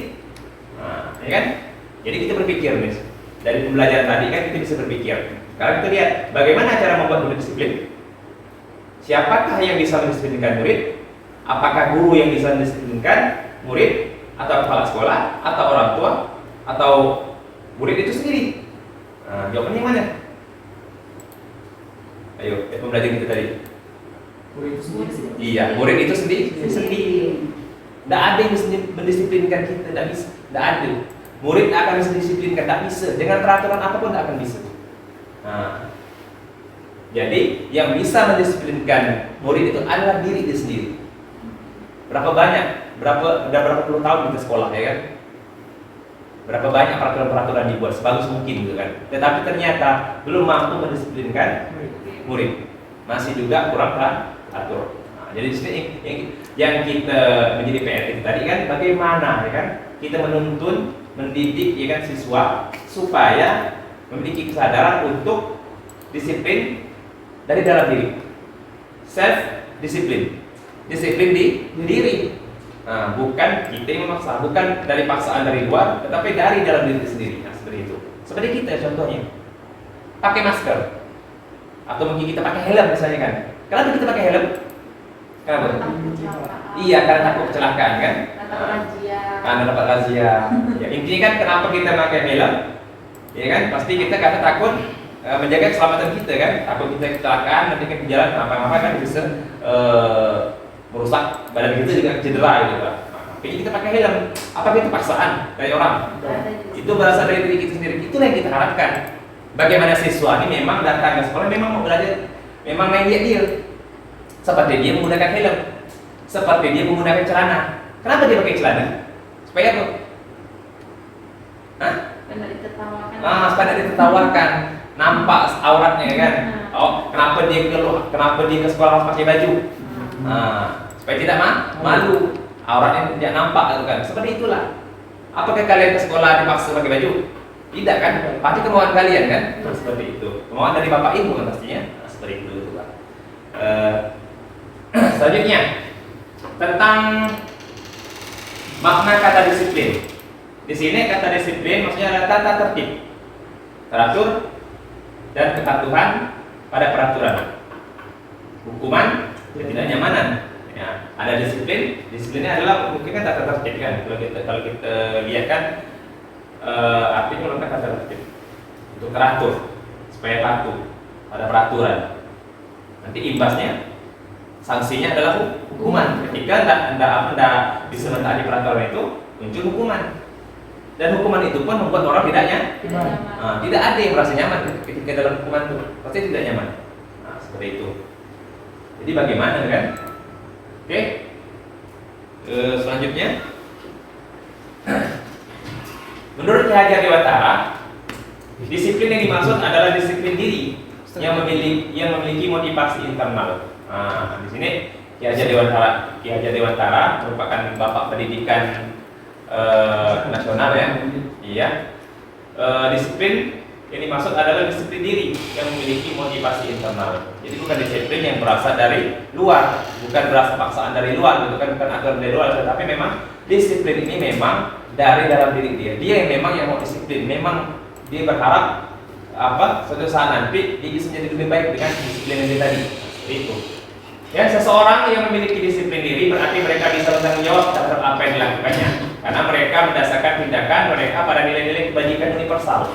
Nah, ya kan? Jadi kita berpikir nih, dari pembelajaran tadi kan kita bisa berpikir. Sekarang kita lihat bagaimana cara membuat murid disiplin. Siapakah yang bisa mendisiplinkan murid? Apakah guru yang bisa mendisiplinkan murid, atau kepala sekolah, atau orang tua, atau murid itu sendiri? Nah, jawabannya mana? Ayo, pembelajaran kita tadi. Murid itu sendiri. Iya, murid itu sendiri. Tidak ada yang bisa mendisiplinkan kita, tidak bisa, tidak ada. Murid tidak akan bisa disiplinkan, tidak bisa. Dengan peraturan apapun tidak akan bisa. Nah, jadi yang bisa mendisiplinkan murid itu adalah diri dia sendiri. Berapa puluh tahun kita sekolah, ya kan? Berapa banyak peraturan-peraturan dibuat sebagus mungkin gitu kan. Tetapi ternyata belum mampu mendisiplinkan murid. Masih juga kurang teratur. Nah, jadi di sini yang kita menjadi PR kita tadi kan bagaimana ya kan kita menuntun, mendidik ya kan siswa supaya memiliki kesadaran untuk disiplin dari dalam diri. Self disiplin. Disiplin di diri. Nah, bukan kita yang memaksa, bukan dari paksaan dari luar, tetapi dari dalam diri sendiri. Nah, seperti itu. Seperti kita contohnya, pakai masker, atau mungkin kita pakai helm misalnya kan. Kenapa kita pakai helm? Kenapa? Iya, karena takut kecelakaan kan. Karena dapat razia. Ya, intinya kan kenapa kita pakai helm? Ya kan, pasti kita karena takut menjaga keselamatan kita kan. Takut kita kecelakaan, nanti kan di jalan apa-apa kan bisa merusak badan kita juga cedera gitu Pak. Jadi kita pakai helm. Apa itu paksaan dari orang? Itu berasal dari diri kita sendiri. Itulah yang kita harapkan. Bagaimana siswa ini memang datang ke sekolah memang mau belajar, memang main dia. Seperti dia menggunakan helm, seperti dia menggunakan celana. Kenapa dia pakai celana? Supaya apa? Hah? Supaya ditertawakan, nampak auratnya kan. Oh, kenapa dia ke sekolah harus pakai baju? Supaya tidak malu, auratnya tidak nampak gitu kan. Seperti itulah. Apakah kalian ke sekolah dipaksa pakai baju? Tidak kan? Pasti kemauan kalian kan? Nah, seperti itu. Kemauan dari bapak ibu kan pastinya. Nah, seperti itu Pak. Selanjutnya tentang makna kata disiplin. Di sini kata disiplin maksudnya adalah tata tertib, teratur, dan kepatuhan pada peraturan. Hukuman ketidaknyamanan. Ya, ada disiplin. Disiplinnya adalah mungkin kan tata tertib kan. Kalau kita lihat kan artinya melakukan tata tertib untuk teratur supaya patuh pada peraturan. Nanti imbasnya sanksinya adalah hukuman. Ketika tidak bisa mentaati peraturan itu muncul hukuman. Dan hukuman itu pun membuat orang tidak ada yang merasa nyaman ketika dalam hukuman itu, pasti tidak nyaman. Nah, seperti itu. Jadi bagaimana kan? Oke. Selanjutnya, menurut Ki Hajar Dewantara, disiplin yang dimaksud adalah disiplin diri yang memiliki motivasi internal. Nah, di sini Ki Hajar Dewantara merupakan bapak pendidikan nasional ya. Iya. Disiplin yang dimaksud adalah disiplin diri yang memiliki motivasi internal. Jadi bukan disiplin yang berasal dari luar, bukan berasal paksaan dari luar, bukan aturan dari luar, tetapi memang disiplin ini memang dari dalam diri dia. Dia yang memang yang mau disiplin, memang dia berharap suatu saat nanti dia bisa menjadi lebih baik dengan disiplin yang dia tadi. Seperti itu. Ya, seseorang yang memiliki disiplin diri berarti mereka bisa bertanggung jawab terhadap apa yang dilakukannya, karena mereka mendasarkan tindakan mereka pada nilai-nilai kebajikan universal.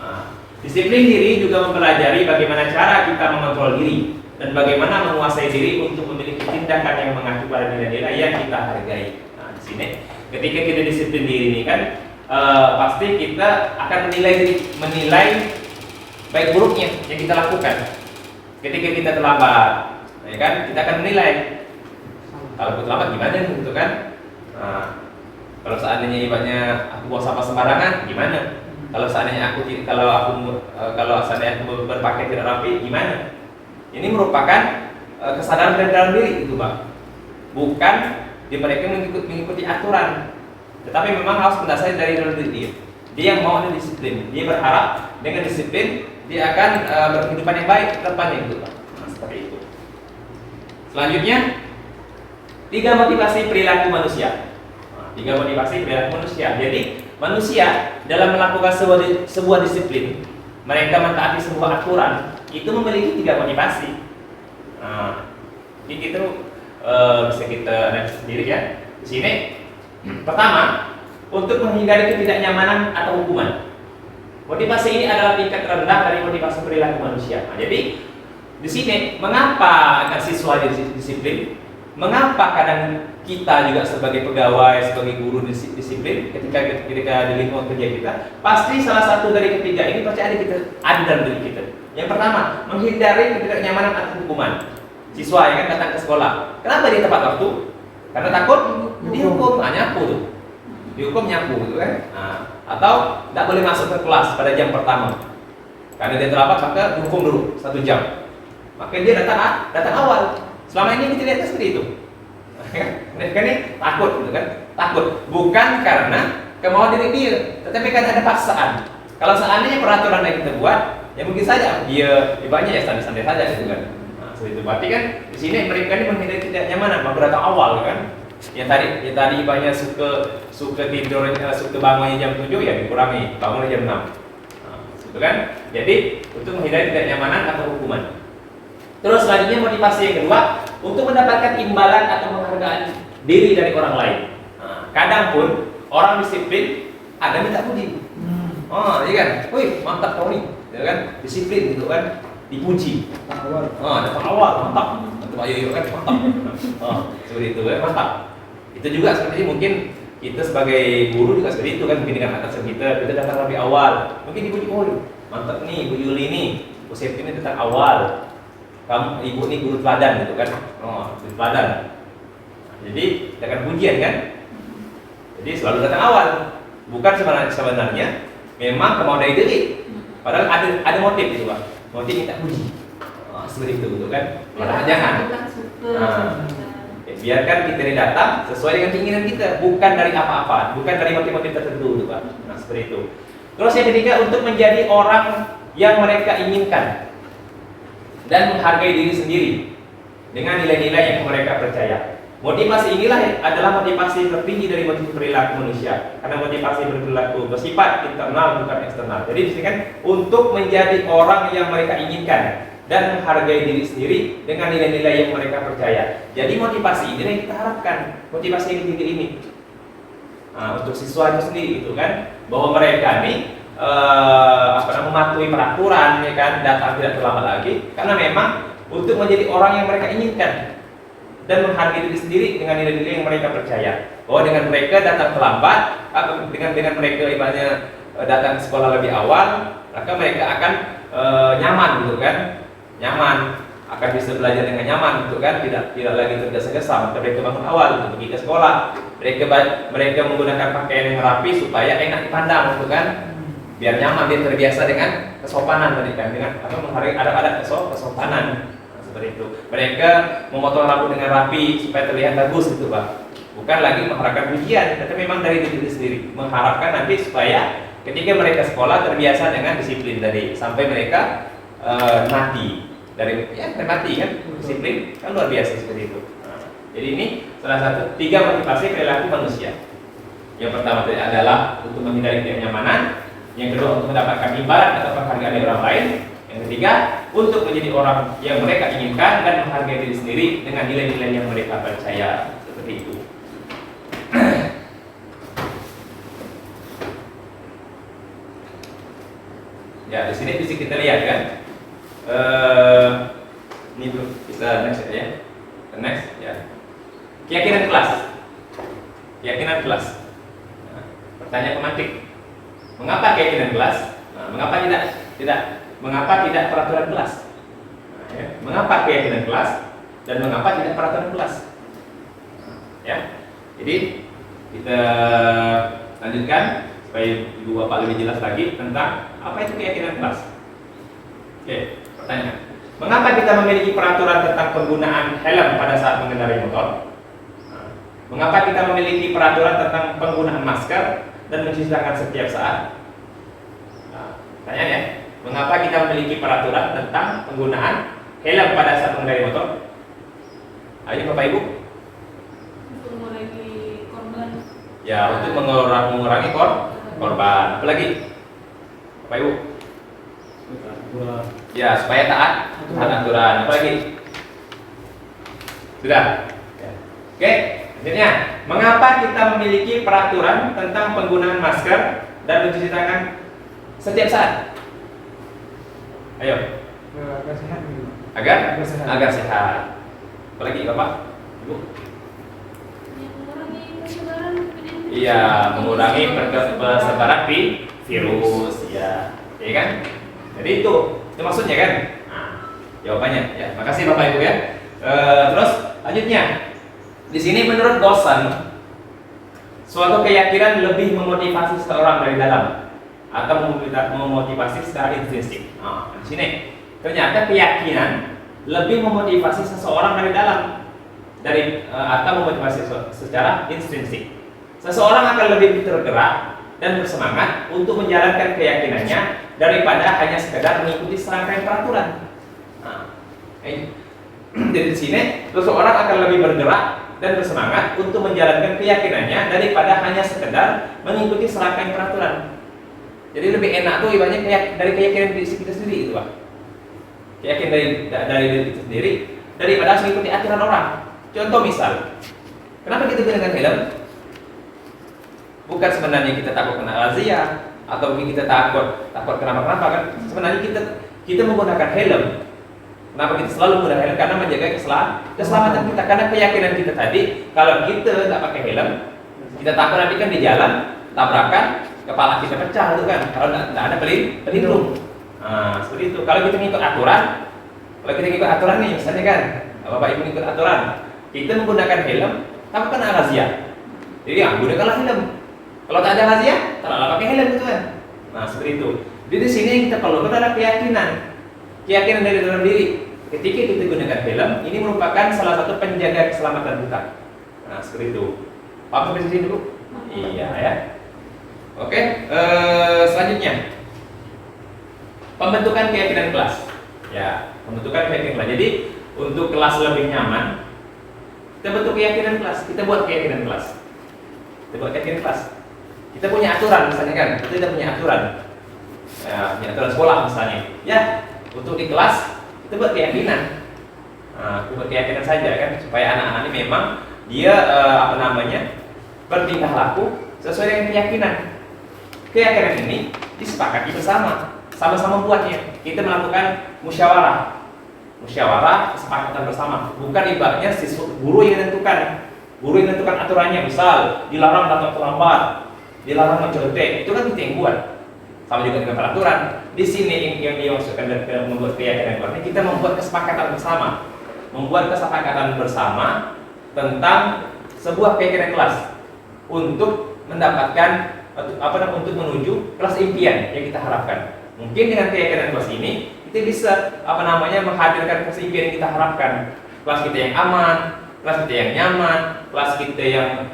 Nah, disiplin diri juga mempelajari bagaimana cara kita mengontrol diri dan bagaimana menguasai diri untuk memiliki tindakan yang mengacu pada nilai-nilai yang kita hargai. Nah, di sini ketika kita disiplin diri ini kan pasti kita akan menilai baik buruknya yang kita lakukan. Ketika kita terlambat, ya kan, kita akan menilai kalau aku terlambat gimana nih, gitu kan. Nah, kalau seandainya ibaratnya aku buang sampah sembarangan gimana? Kalau seandainya aku berpakaian tidak rapi gimana? Ini merupakan kesadaran dari dalam diri itu, Pak. Bukan di mereka mengikuti aturan, tetapi memang harus berdasarkan dari dalam diri dia. Dia yang mau ada disiplin. Dia berharap dengan disiplin dia akan berkehidupan yang baik ke depannya gitu, Pak. Nah, seperti itu. Selanjutnya 3 motivasi perilaku manusia. Nah, 3 motivasi perilaku manusia. Jadi manusia dalam melakukan sebuah disiplin, mereka mentaati sebuah aturan, itu memiliki 3 motivasi. Nah, ini itu bisa kita analisis sendiri ya. Di sini pertama, untuk menghindari ketidaknyamanan atau hukuman. Motivasi ini adalah tingkat rendah dari motivasi perilaku manusia. Nah, jadi di sini mengapa akan siswa disiplin? Mengapa kadang kita juga sebagai pegawai, sebagai guru disiplin ketika di lingkungan kerja kita? Pasti salah satu dari ketiga ini pasti ada dalam diri kita. Yang pertama, menghindari ketidaknyamanan atau hukuman. Siswa yang kan datang ke sekolah, kenapa dia tepat waktu? Karena takut dihukum, nyapu tuh. Dihukum nyapu gitu kan. Nah, atau tidak boleh masuk ke kelas pada jam pertama. Karena dia terlambat maka dihukum dulu 1 jam. Maka dia datang awal. Selama ini kita lihat seperti itu. Mereka ini takut gitu kan. Takut bukan karena kemauan diri dia, tetapi karena ada paksaan. Kalau seandainya peraturan yang kita buat, ya mungkin saja dia ibaratnya ya santai-santai saja gitu kan. Nah, seperti itu. Berarti kan di sini mereka ini menghindari ketidaknyamanan, maka datang awal kan. Yang tadi ibaratnya suka tidur, suka bangunnya jam 7 ya dikurangi, bangunnya jam 6. Nah, gitu kan? Jadi untuk menghindari ketidaknyamanan atau hukuman. Terus selanjutnya motivasi yang kedua, untuk mendapatkan imbalan atau penghargaan diri dari orang lain. Nah, kadang pun orang disiplin ada minta puji. Oh, iya kan? Wih, mantap kau nih, ya kan? Disiplin gitu kan? Dipuji. Datang awal, mantap. Mantap ayo kan, mantap. Seperti itu ya, mantap. Itu juga seperti mungkin kita sebagai guru juga seperti itu kan, mungkin dengan atasan kita datang lebih awal. Mungkin dipuji, oh mantap nih Bu Yuli nih, Bu Septi ini datang awal. Kamu ibu nih guru teladan gitu kan. Guru teladan. Jadi dengan pujian kan. Jadi selalu datang awal. Bukan sebenarnya memang kemauan dari diri. Padahal ada motif itu, Pak. Motif minta puji. Seperti itu gitu kan. Padahal jangan. Biarkan kita ini datang sesuai dengan keinginan kita, bukan dari apa-apa, bukan dari motif-motif tertentu gitu, Pak. Nah, seperti itu. Terus yang ketiga, untuk menjadi orang yang mereka inginkan dan menghargai diri sendiri dengan nilai-nilai yang mereka percaya. Motivasi inilah adalah motivasi tertinggi dari motivasi perilaku manusia. Karena motivasi berperilaku bersifat internal bukan eksternal. Jadi di sini kan untuk menjadi orang yang mereka inginkan dan menghargai diri sendiri dengan nilai-nilai yang mereka percaya. Jadi motivasi ini yang kita harapkan, motivasi yang ketiga ini. Nah, untuk siswa itu sendiri itu kan bahwa mereka nih mematuhi peraturan ya kan, datang tidak terlambat lagi karena memang untuk menjadi orang yang mereka inginkan dan menghargai diri sendiri dengan nilai-nilai yang mereka percaya. Bahwa dengan mereka datang terlambat, dengan mereka ibaratnya datang ke sekolah lebih awal, maka mereka akan nyaman gitu kan, nyaman, akan bisa belajar dengan nyaman gitu kan, tidak lagi tergesa-gesa. Maka mereka bangun awal untuk pergi ke sekolah, mereka menggunakan pakaian yang rapi supaya enak dipandang gitu kan. Biar nyaman, dia terbiasa dengan kesopanan tadi kan, dengan menghargai ada kesopanan. Nah, seperti itu. Mereka memotong rambut dengan rapi supaya terlihat bagus gitu, Pak. Bukan lagi mengharapkan pujian, tapi memang dari diri sendiri, mengharapkan nanti supaya ketika mereka sekolah terbiasa dengan disiplin tadi sampai mereka mati mati kan, disiplin kan luar biasa seperti itu. Nah, jadi ini salah satu 3 motivasi perilaku manusia. Yang pertama tadi adalah untuk menghindari ketidaknyamanan. Yang kedua untuk mendapatkan imbalan atau penghargaan dari orang lain. Yang ketiga untuk menjadi orang yang mereka inginkan dan menghargai diri sendiri dengan nilai-nilai yang mereka percaya. Seperti itu. Ya, di sini bisa kita lihat kan Ini belum kita next ya. Next ya. Keyakinan kelas. Keyakinan kelas. Nah, pertanyaan pemantik. Mengapa keyakinan kelas? Nah, mengapa tidak peraturan kelas? Nah, ya. Mengapa keyakinan kelas dan mengapa tidak peraturan kelas? Nah, ya. Jadi kita lanjutkan supaya Ibu Bapak lebih jelas lagi tentang apa itu keyakinan kelas. Oke, pertanyaan. Mengapa kita memiliki peraturan tentang penggunaan helm pada saat mengendarai motor? Nah, mengapa kita memiliki peraturan tentang penggunaan masker dan mencuci tangan setiap saat? Nah, tanya ya. Mengapa kita memiliki peraturan tentang penggunaan helm pada saat mengendarai motor? Ayo Bapak Ibu. Untuk mengurangi korban. Ya, untuk mengurangi korban. Apalagi? Bapak Ibu. Ya, supaya taat aturan. Apalagi? Sudah. Oke, selanjutnya, mengapa kita memiliki peraturan tentang penggunaan masker dan mencuci tangan setiap saat? Ayo. Agar sehat gitu. Agar sehat. Apalagi Bapak? Ibu? Yang mengurangi penyebaran penyakit. Iya, mengurangi persebaran virus, ya, ya kan? Jadi itu maksudnya kan? Nah, jawabannya, ya. Makasih Bapak Ibu ya. Terus lanjutnya, di sini menurut Gosson, suatu keyakinan lebih memotivasi seseorang dari dalam atau memotivasi secara intrinsik. Nah, di sini ternyata keyakinan lebih memotivasi seseorang dari dalam atau memotivasi secara intrinsik. Seseorang akan lebih tergerak dan bersemangat untuk menjalankan keyakinannya daripada hanya sekedar mengikuti serangkaian peraturan. Nah, jadi di sini seseorang akan lebih bergerak dan bersemangat untuk menjalankan keyakinannya daripada hanya sekedar mengikuti serangkaian peraturan. Jadi lebih enak tuh ibaratnya dari keyakinan diri kita sendiri itu, Pak. Keyakinan dari diri kita sendiri daripada harus mengikuti aturan orang. Contoh misal, kenapa kita gunakan helm? Bukan sebenarnya kita takut kena razia atau mungkin kita takut kenapa-kenapa kan? Sebenarnya kita menggunakan helm. Kenapa kita selalu menggunakan helm? Karena menjaga keselamatan kita. Karena keyakinan kita tadi, kalau kita nggak pakai helm, kita takut nanti kan di jalan tabrakan, kepala kita pecah itu kan. Kalau nggak ada pelindung. Nah, seperti itu. Kalau kita ngikut aturan, nih, misalnya kan, Bapak Ibu ngikut aturan, kita menggunakan helm, takut kena razia. Jadi gunakanlah helm. Kalau tak ada razia, tak pakai helm gitu kan. Nah, seperti itu. Jadi di sini yang kita perlukan adalah keyakinan dari dalam diri. Ketika kita gunakan helm, ini merupakan salah satu penjaga keselamatan kita. Nah, seperti itu. Paham sampai sini dulu? Iya ya. Oke, selanjutnya pembentukan keyakinan kelas. Ya, pembentukan keyakinan kelas. Jadi untuk kelas lebih nyaman, kita bentuk keyakinan kelas. Kita buat keyakinan kelas. Kita punya aturan misalnya kan, kita tidak punya aturan. Ya, punya aturan sekolah misalnya. Ya, untuk di kelas kita buat keyakinan. Nah, buat keyakinan saja kan, supaya anak-anak ini memang dia bertingkah laku sesuai dengan keyakinan. Keyakinan ini disepakati bersama, sama-sama buatnya. Kita melakukan musyawarah kesepakatan bersama. Bukan ibaratnya guru yang menentukan aturannya. Misal dilarang datang terlambat, dilarang mencontek, itu kan kita yang buat. Sama juga dengan peraturan. Di sini yang dimaksudkan dengan membuat keyakinan kelas, kita membuat kesepakatan bersama tentang sebuah keyakinan kelas untuk mendapatkan untuk menuju kelas impian yang kita harapkan. Mungkin dengan keyakinan kelas ini kita bisa menghadirkan kelas impian yang kita harapkan. Kelas kita yang aman, kelas kita yang nyaman, kelas kita yang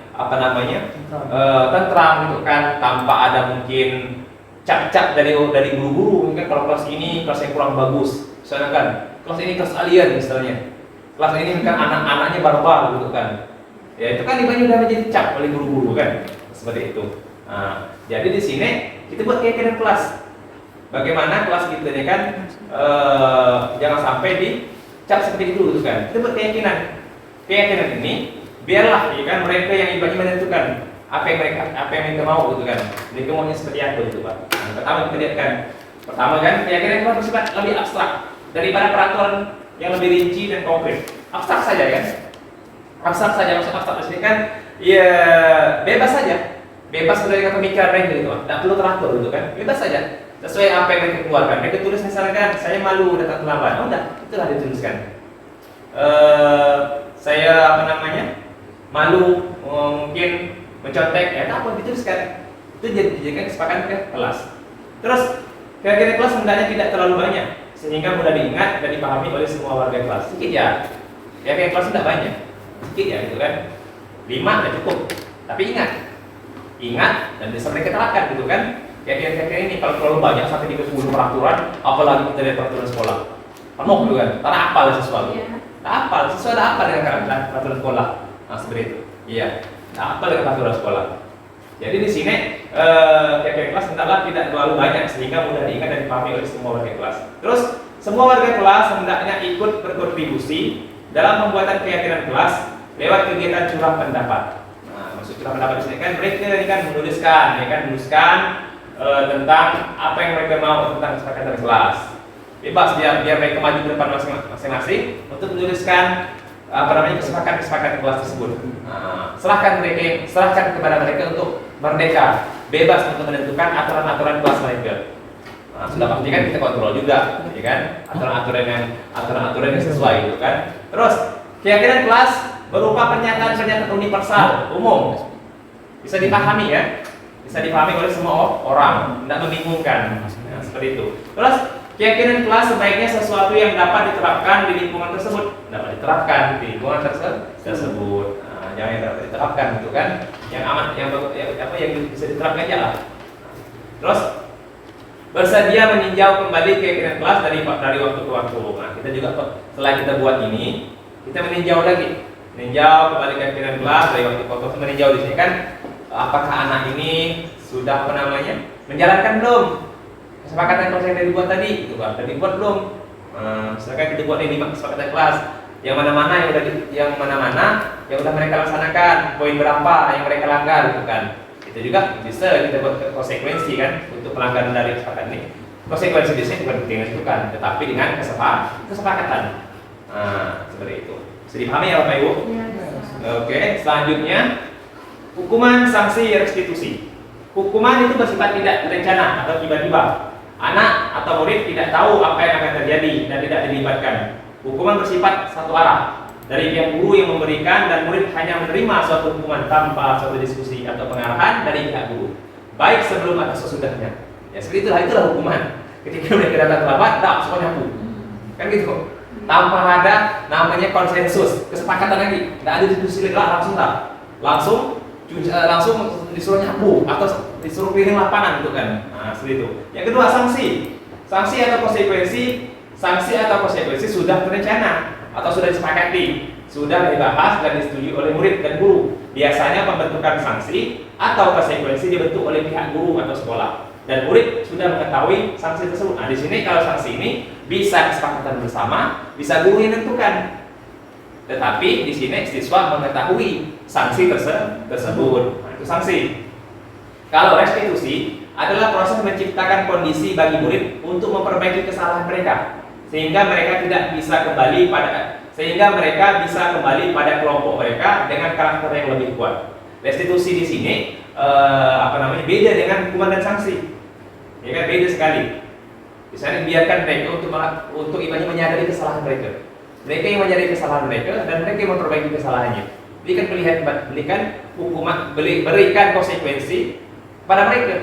tentram gitu kan, tanpa ada mungkin cap-cap dari guru-guru. Mungkin kalau kelas ini kelas yang kurang bagus, misalnya kan kelas ini kelas alien misalnya, kelas ini kan anak-anaknya barbar gitu kan, ya itu kan ibaratnya udah menjadi cap oleh guru-guru kan, seperti itu. Nah, jadi di sini kita buat keyakinan kelas. Bagaimana kelas kita ini kan jangan sampai dicap seperti itu gitu kan. Kita buat keyakinan ini biarlah ya kan mereka yang ibaratnya menentukan apa yang mereka mau gitu kan. Mereka maunya seperti apa gitu Pak. Nah, pertama kita lihat kan, keyakinan itu bersifat lebih abstrak daripada yang lebih rinci dan konkret. Abstrak saja kan? Abstrak saja, maksud abstrak di sini kan ya bebas saja. Bebas dari pemikiran mereka gitu, tidak perlu teratur gitu kan? Bebas saja. Sesuai apa yang mereka keluarkan. Mereka tulis misalkan saya malu datang terlambat. Oh, udah, itulah dituliskan. Saya apa namanya? Malu mungkin mencontek, ya apa dituliskan. Itu dijadikan kesepakatan ke kelas. Terus kira-kira kelas hendaknya tidak terlalu banyak sehingga mudah diingat dan dipahami oleh semua warga kelas. Sedikit ya. Kira-kira kelas tidak banyak. Sedikit ya gitu kan. 5 sudah cukup. Tapi ingat dan bisa mereka terapkan gitu kan. Kira-kira ini kalau terlalu banyak sampai 30 peraturan, apalagi kita lihat peraturan sekolah. Penuh gitu kan. Tak hafal sesuatu. Tak hafal, sesuatu ada apa dengan peraturan sekolah. Nah, seperti itu. Iya. Tak hafal dengan peraturan sekolah. Jadi di sini kira-kira kelas hendaklah tidak terlalu banyak sehingga mudah diingat dan dipahami oleh semua warga kelas. Terus semua warga kelas hendaknya ikut berkontribusi dalam pembuatan keyakinan kelas lewat kegiatan curah pendapat. Nah, maksud curah pendapat di sini kan mereka kan menuliskan tentang apa yang mereka mau tentang kesepakatan kelas. Bebas biar mereka maju ke depan masing-masing untuk menuliskan kesepakatan kelas tersebut. Nah, serahkan kepada mereka untuk merdeka, bebas untuk menentukan aturan-aturan kelas mereka. Nah, sudah pasti kan kita kontrol juga, ya kan? Aturan-aturan yang sesuai itu kan. Terus keyakinan kelas berupa pernyataan universal, umum, bisa dipahami ya, bisa dipahami oleh semua orang, tidak membingungkan. Nah, seperti itu. Terus keyakinan kelas sebaiknya sesuatu yang dapat diterapkan di lingkungan tersebut, Nah, jangan yang dapat diterapkan gitu kan, yang aman, yang bisa diterapkan aja lah. Terus bersedia meninjau kembali keyakinan kelas dari waktu ke waktu. Nah, kita juga setelah kita buat ini, kita meninjau kembali keyakinan kelas dari waktu ke waktu. Meninjau di sini kan, apakah anak ini sudah menjalankan belum kesepakatan kelas yang dibuat tadi, gitu kan? Sudah dibuat belum? Misalkan kita buat ini 5 kesepakatan kelas, yang mana-mana yang udah mereka laksanakan, poin berapa yang mereka langgar, gitu kan? Itu juga bisa kita buat konsekuensi kan untuk pelanggaran dari kesepakatan ini. Konsekuensi di sini bukan ditentukan, tetapi dengan kesepakatan. Nah, seperti itu. Bisa dipahami ya Bapak Ibu? Ya. Oke, selanjutnya hukuman sanksi restitusi. Hukuman itu bersifat tidak terencana atau tiba-tiba. Anak atau murid tidak tahu apa yang akan terjadi dan tidak dilibatkan. Hukuman bersifat satu arah dari pihak guru yang memberikan dan murid hanya menerima suatu hukuman tanpa suatu diskusi atau pengarahan dari pihak guru, baik sebelum atau sesudahnya. Ya seperti itulah hukuman. Ketika mereka datang terlambat, sekolah nyapu. Kan gitu. Tanpa ada namanya konsensus, kesepakatan lagi. Tidak ada diskusi lagi, langsung disuruh nyapu atau disuruh keliling lapangan gitu kan. Nah, seperti itu. Yang kedua, sanksi atau konsekuensi sudah terencana atau sudah disepakati, sudah dibahas dan disetujui oleh murid dan guru. Biasanya pembentukan sanksi atau konsekuensi dibentuk oleh pihak guru atau sekolah dan murid sudah mengetahui sanksi tersebut. Nah, di sini kalau sanksi ini bisa kesepakatan bersama, bisa guru yang menentukan. Tetapi di sini siswa mengetahui sanksi tersebut. Nah, itu sanksi. Kalau restitusi adalah proses menciptakan kondisi bagi murid untuk memperbaiki kesalahan mereka sehingga mereka bisa kembali pada kelompok mereka dengan karakter yang lebih kuat. Restitusi di sini beda dengan hukuman dan sanksi. Ya kan, beda sekali. Misalnya biarkan mereka untuk ibaratnya menyadari kesalahan mereka. Mereka yang menyadari kesalahan mereka dan mereka yang memperbaiki kesalahannya. Berikan konsekuensi pada mereka.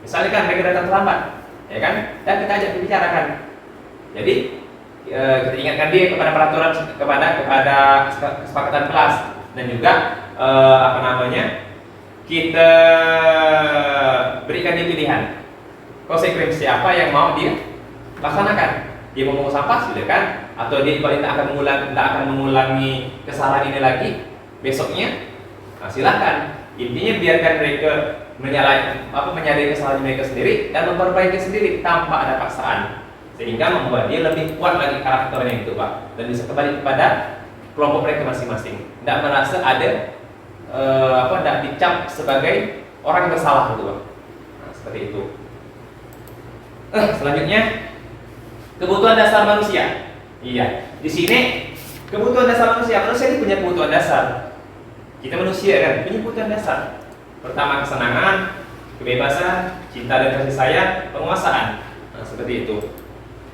Misalnya kan mereka datang terlambat, ya kan? Dan kita ajak dibicarakan. Jadi kita ingatkan dia kepada peraturan, kepada kesepakatan kelas dan juga kita berikan dia pilihan. Konsekuensi apa yang mau dia laksanakan? Dia mau mengulang sampah, silakan. Atau dia tidak akan mengulangi kesalahan ini lagi besoknya, nah, silakan. Intinya biarkan mereka menyadari kesalahan mereka sendiri dan memperbaiki sendiri tanpa ada paksaan, sehingga membuat dia lebih kuat lagi karakternya itu Pak, dan bisa kembali kepada kelompok mereka masing-masing. Tidak merasa ada tidak dicap sebagai orang yang bersalah gitu Pak. Nah, seperti itu. Selanjutnya, kebutuhan dasar manusia. Iya, di sini kebutuhan dasar manusia ini punya kebutuhan dasar. Kita manusia kan punya kebutuhan dasar. Pertama kesenangan, kebebasan, cinta dan kasih sayang, penguasaan. Nah, seperti itu.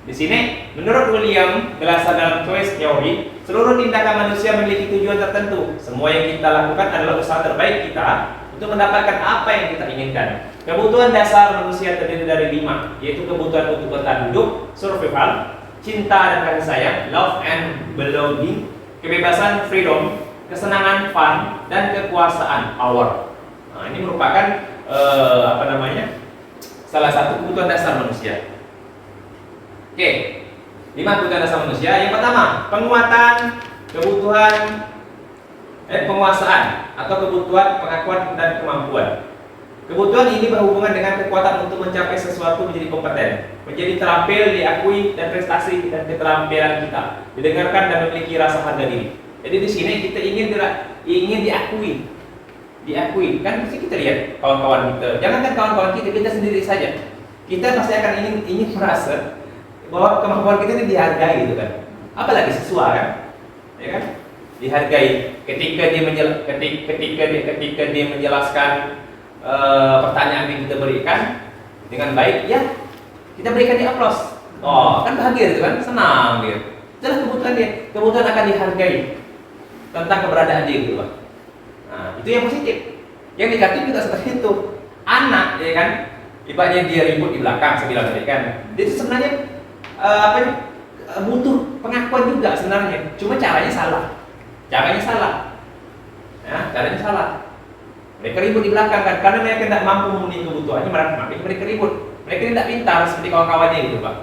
Di sini, menurut William Glasser dalam Choice Theory, seluruh tindakan manusia memiliki tujuan tertentu. Semua yang kita lakukan adalah usaha terbaik kita untuk mendapatkan apa yang kita inginkan. Kebutuhan dasar manusia terdiri dari 5, yaitu kebutuhan untuk bertahan hidup, survival, cinta dan kasih sayang, love and belonging, kebebasan, freedom, kesenangan, fun, dan kekuasaan, power. Nah, ini merupakan salah satu kebutuhan dasar manusia. Oke, 5 kebutuhan dasar manusia. Yang pertama, penguatan, kebutuhan, penguasaan atau kebutuhan pengakuan dan kemampuan. Kebutuhan ini berhubungan dengan kekuatan untuk mencapai sesuatu, menjadi kompeten, menjadi terampil, diakui, dan prestasi dan keterampilan kita didengarkan dan memiliki rasa harga diri. Jadi di sini kita ingin diakui. Kan pasti kita lihat kawan-kawan kita. Jangankan kawan-kawan kita sendiri saja. Kita pasti akan ingin merasa bahwa kemampuan kita ini dihargai gitu kan. Apalagi siswa kan, ya kan? Dihargai ketika dia menjelaskan pertanyaan yang kita berikan dengan baik, ya kita berikan dia aplaus. Oh, kan bahagia gitu kan, senang dia. Itulah kebutuhan dia. Kebutuhan akan dihargai tentang keberadaan dia gitu, Pak. Nah, itu yang positif. Yang negatif juga seperti itu. Anak, ya kan, ibaratnya dia ribut di belakang, saya bilang tadi kan. Dia itu sebenarnya butuh pengakuan juga sebenarnya. Cuma caranya salah. Ya, caranya salah. Mereka ribut di belakang kan, karena mereka tidak mampu memenuhi kebutuhannya, mereka ribut. Mereka tidak pintar seperti kawan-kawannya gitu, Pak.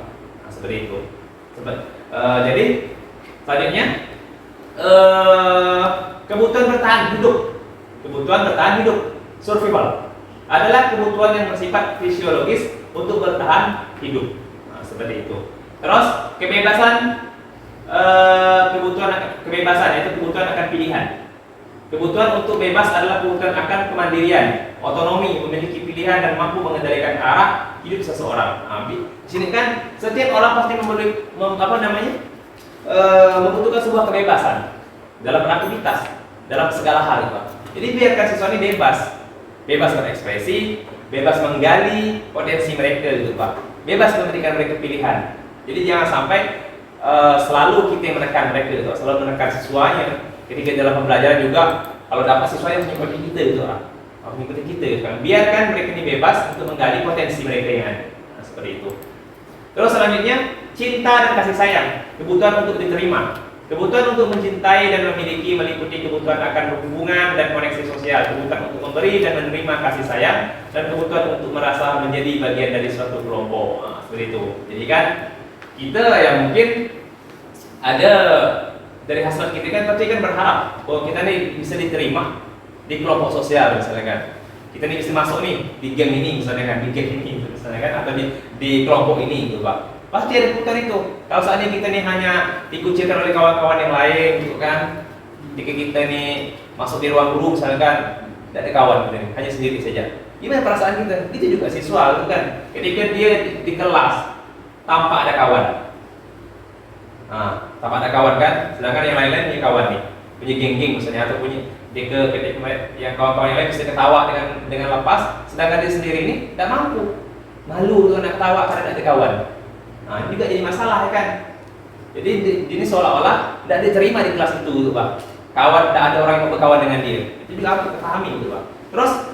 Nah, seperti itu. Jadi selanjutnya kebutuhan bertahan hidup, survival, adalah kebutuhan yang bersifat fisiologis untuk bertahan hidup. Nah, seperti itu. Terus kebebasan, kebebasan yaitu kebutuhan akan pilihan. Kebutuhan untuk bebas adalah kebutuhan akan kemandirian, otonomi, memiliki pilihan dan mampu mengendalikan arah hidup seseorang. Nah, di sini kan setiap orang pasti membutuhkan sebuah kebebasan dalam beraktivitas, dalam segala hal, Pak. Jadi biarkan siswa ini bebas berekspresi, bebas menggali potensi mereka gitu, Pak. Bebas memberikan mereka pilihan. Jadi jangan sampai selalu kita yang menekan mereka gitu, selalu menekan siswanya. Ketika dalam pembelajaran juga, kalau dapat siswa yang mengikuti kita gitu, mengikuti kita gitu kan. Biarkan mereka ini bebas untuk menggali potensi mereka yang ada. Nah, seperti itu. Terus selanjutnya, cinta dan kasih sayang, kebutuhan untuk diterima. Kebutuhan untuk mencintai dan memiliki meliputi kebutuhan akan hubungan dan koneksi sosial, kebutuhan untuk memberi dan menerima kasih sayang, dan kebutuhan untuk merasa menjadi bagian dari suatu kelompok. Nah, seperti itu. Jadi kan kita yang mungkin ada dari hasil kita kan pasti kan berharap bahwa kita nih bisa diterima di kelompok sosial misalnya kan. Kita nih bisa masuk nih di geng ini misalnya kan, atau di kelompok ini gitu, Pak. Pasti ada kebutuhan itu. Kalau seandainya kita nih hanya dikucilkan oleh kawan-kawan yang lain gitu kan, jika kita nih masuk di ruang guru misalnya kan, tidak ada kawan gitu, hanya sendiri saja. Gimana perasaan kita? Itu juga siswa gitu kan. Ketika dia di kelas tanpa ada kawan. Nah, tanpa ada kawan kan, sedangkan yang lain-lain punya kawan nih, punya geng-geng misalnya, atau punya ketika yang kawan-kawan yang lain bisa ketawa dengan lepas, sedangkan dia sendiri ini tidak mampu, malu tuh nak ketawa karena tidak ada kawan. Nah, ini juga jadi masalah ya kan. Jadi ini seolah-olah tidak diterima di kelas itu gitu, Pak. Kawan, tidak ada orang yang berkawan dengan dia. Itu juga harus kita pahami gitu, Pak. Terus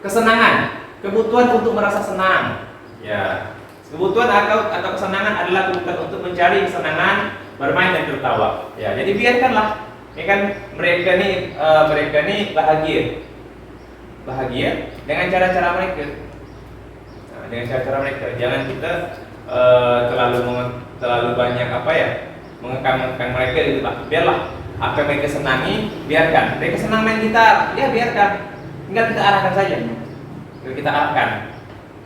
kesenangan, kebutuhan untuk merasa senang. Ya, kebutuhan atau kesenangan adalah kebutuhan untuk mencari kesenangan, bermain dan tertawa. Ya, jadi biarkanlah, ya kan mereka nih bahagia dengan cara-cara mereka. Nah, dengan cara-cara mereka. Jangan kita terlalu banyak mengekang mereka gitu, Pak. Biarlah apa yang mereka senangi, biarkan. Mereka senang main gitar, ya biarkan. Tinggal kita arahkan saja.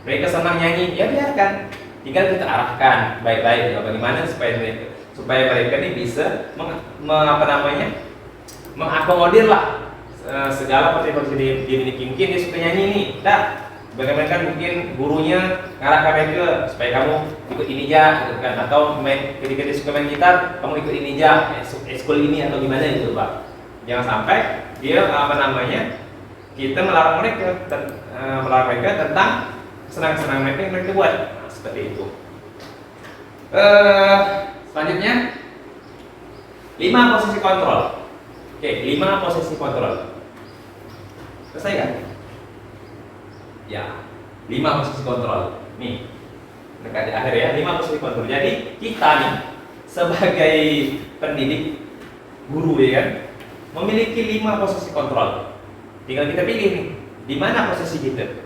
Mereka senang nyanyi, ya biarkan. Tinggal kita arahkan baik-baik ya, bagaimana supaya mereka ini bisa mengakomodir lah segala potensi dimiliki. Mungkin dia suka nyanyi nih, Bagaimana kan mungkin gurunya ngarahkan mereka supaya kamu ikut ini aja gitu kan, atau ketika dia suka main gitar kamu ikut ini aja, ekskul ini atau gimana gitu Pak. Jangan sampai dia kita melarang mereka tentang senang-senang mereka yang mereka buat. Nah, seperti itu. Selanjutnya 5 posisi kontrol. Oke, 5 posisi kontrol. Selesai kan? Ya, 5 posisi kontrol. Nih, dekat di akhir ya, 5 posisi kontrol. Jadi kita nih sebagai pendidik guru ya kan, memiliki 5 posisi kontrol. Tinggal kita pilih nih, di mana posisi kita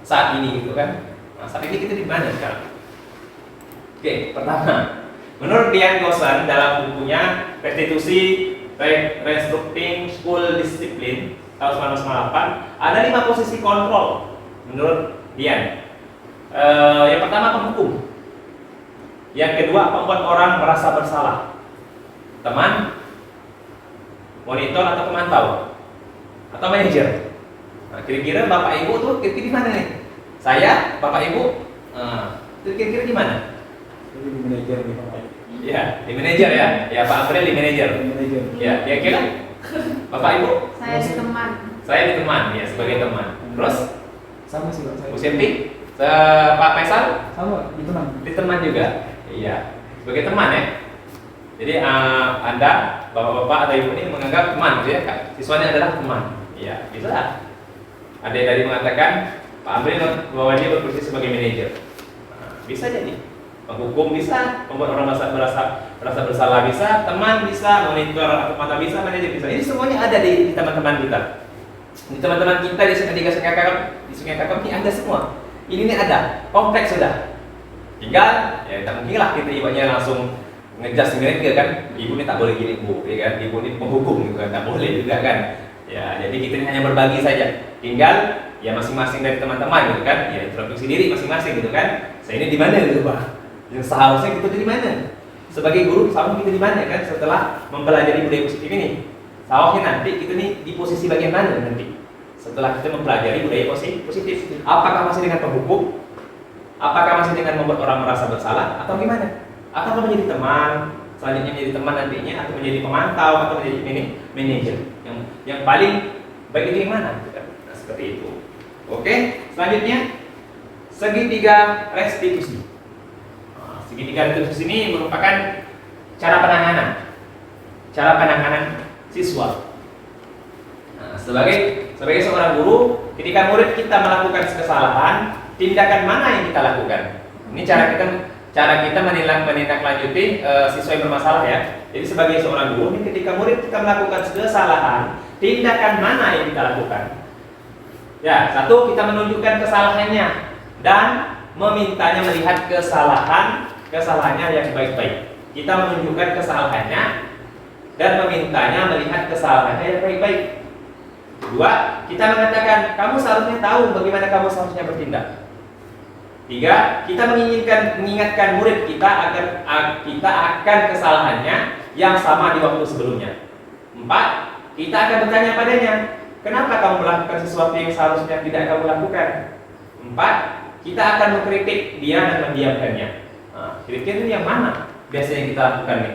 saat ini gitu kan. Nah, saat ini kita di mana sekarang? Oke, pertama, menurut Dian Gosan dalam bukunya Restitusi Restructuring School Discipline tahun 1998 ada 5 posisi kontrol menurut Dian. Yang pertama penghukum, yang kedua membuat orang merasa bersalah, teman, monitor atau pemantau, atau manajer. Nah, kira-kira bapak ibu tuh kira-kira di mana nih? Saya, bapak ibu, kira-kira di mana? Jadi di manajer nih Pak. Ya, di manajer ya. Ya Pak April di manajer. Di manajer. Ya, kira-kira bapak ibu? Saya di teman. Saya di teman ya, sebagai teman. Terus Sama sih Pak saya. Bu Septi, Pak Faisal Sama, di teman. di teman juga. Iya, sebagai teman ya. Jadi Anda, bapak-bapak atau ibu ini menganggap teman gitu ya, Kak. Siswanya adalah teman. Iya, bisa. Ada yang tadi mengatakan Pak Amri bahwa dia berposisi sebagai manajer. Nah, bisa jadi. Penghukum bisa, membuat orang merasa bersalah bisa, teman bisa, monitor atau mata bisa, manajer bisa. Ini semuanya ada di teman-teman kita. Di teman-teman kita di Sungai Kakap ini ada semua. Ini nih ada, kompleks sudah. Tinggal ya tak mungkin lah kita ibaratnya langsung ngejas mereka kan, ibu ini tak boleh gini bu, ya kan, ibu ini penghukum gitu kan, tak boleh juga kan. Ya jadi kita ini hanya berbagi saja. Tinggal ya masing-masing dari teman-teman gitu kan, ya introduksi diri masing-masing gitu kan. Saya ini di mana gitu Pak? Yang seharusnya kita di mana? Sebagai guru seharusnya kita di mana kan? Setelah mempelajari budaya positif ini, seharusnya nanti kita nih di posisi bagian mana nanti? Setelah kita mempelajari budaya positif, apakah masih dengan penghukum? Apakah masih dengan membuat orang merasa bersalah atau gimana? Atau menjadi teman, selanjutnya menjadi teman nantinya, atau menjadi pemantau, atau menjadi manajer. Yang paling baik itu yang mana? Nah, seperti itu. Oke, selanjutnya segitiga restitusi. Nah, segitiga restitusi ini merupakan cara penanganan siswa. Nah, sebagai seorang guru, ketika murid kita melakukan kesalahan, tindakan mana yang kita lakukan? Ini cara kita menindaklanjuti siswa yang bermasalah ya. Jadi sebagai seorang guru, ketika murid kita melakukan kesalahan, tindakan mana yang kita lakukan? Ya, satu, kita menunjukkan kesalahannya dan memintanya melihat kesalahannya yang baik-baik. Kita menunjukkan kesalahannya dan memintanya melihat kesalahannya yang baik-baik. Dua, kita mengatakan kamu seharusnya tahu bagaimana kamu seharusnya bertindak. Tiga, kita mengingatkan murid kita agar kita akan kesalahannya yang sama di waktu sebelumnya. Empat, kita akan bertanya padanya, kenapa kamu melakukan sesuatu yang seharusnya tidak kamu lakukan? Empat, kita akan mengkritik dia dan mendiamkannya. Nah, kira-kira yang mana biasanya yang kita lakukan nih?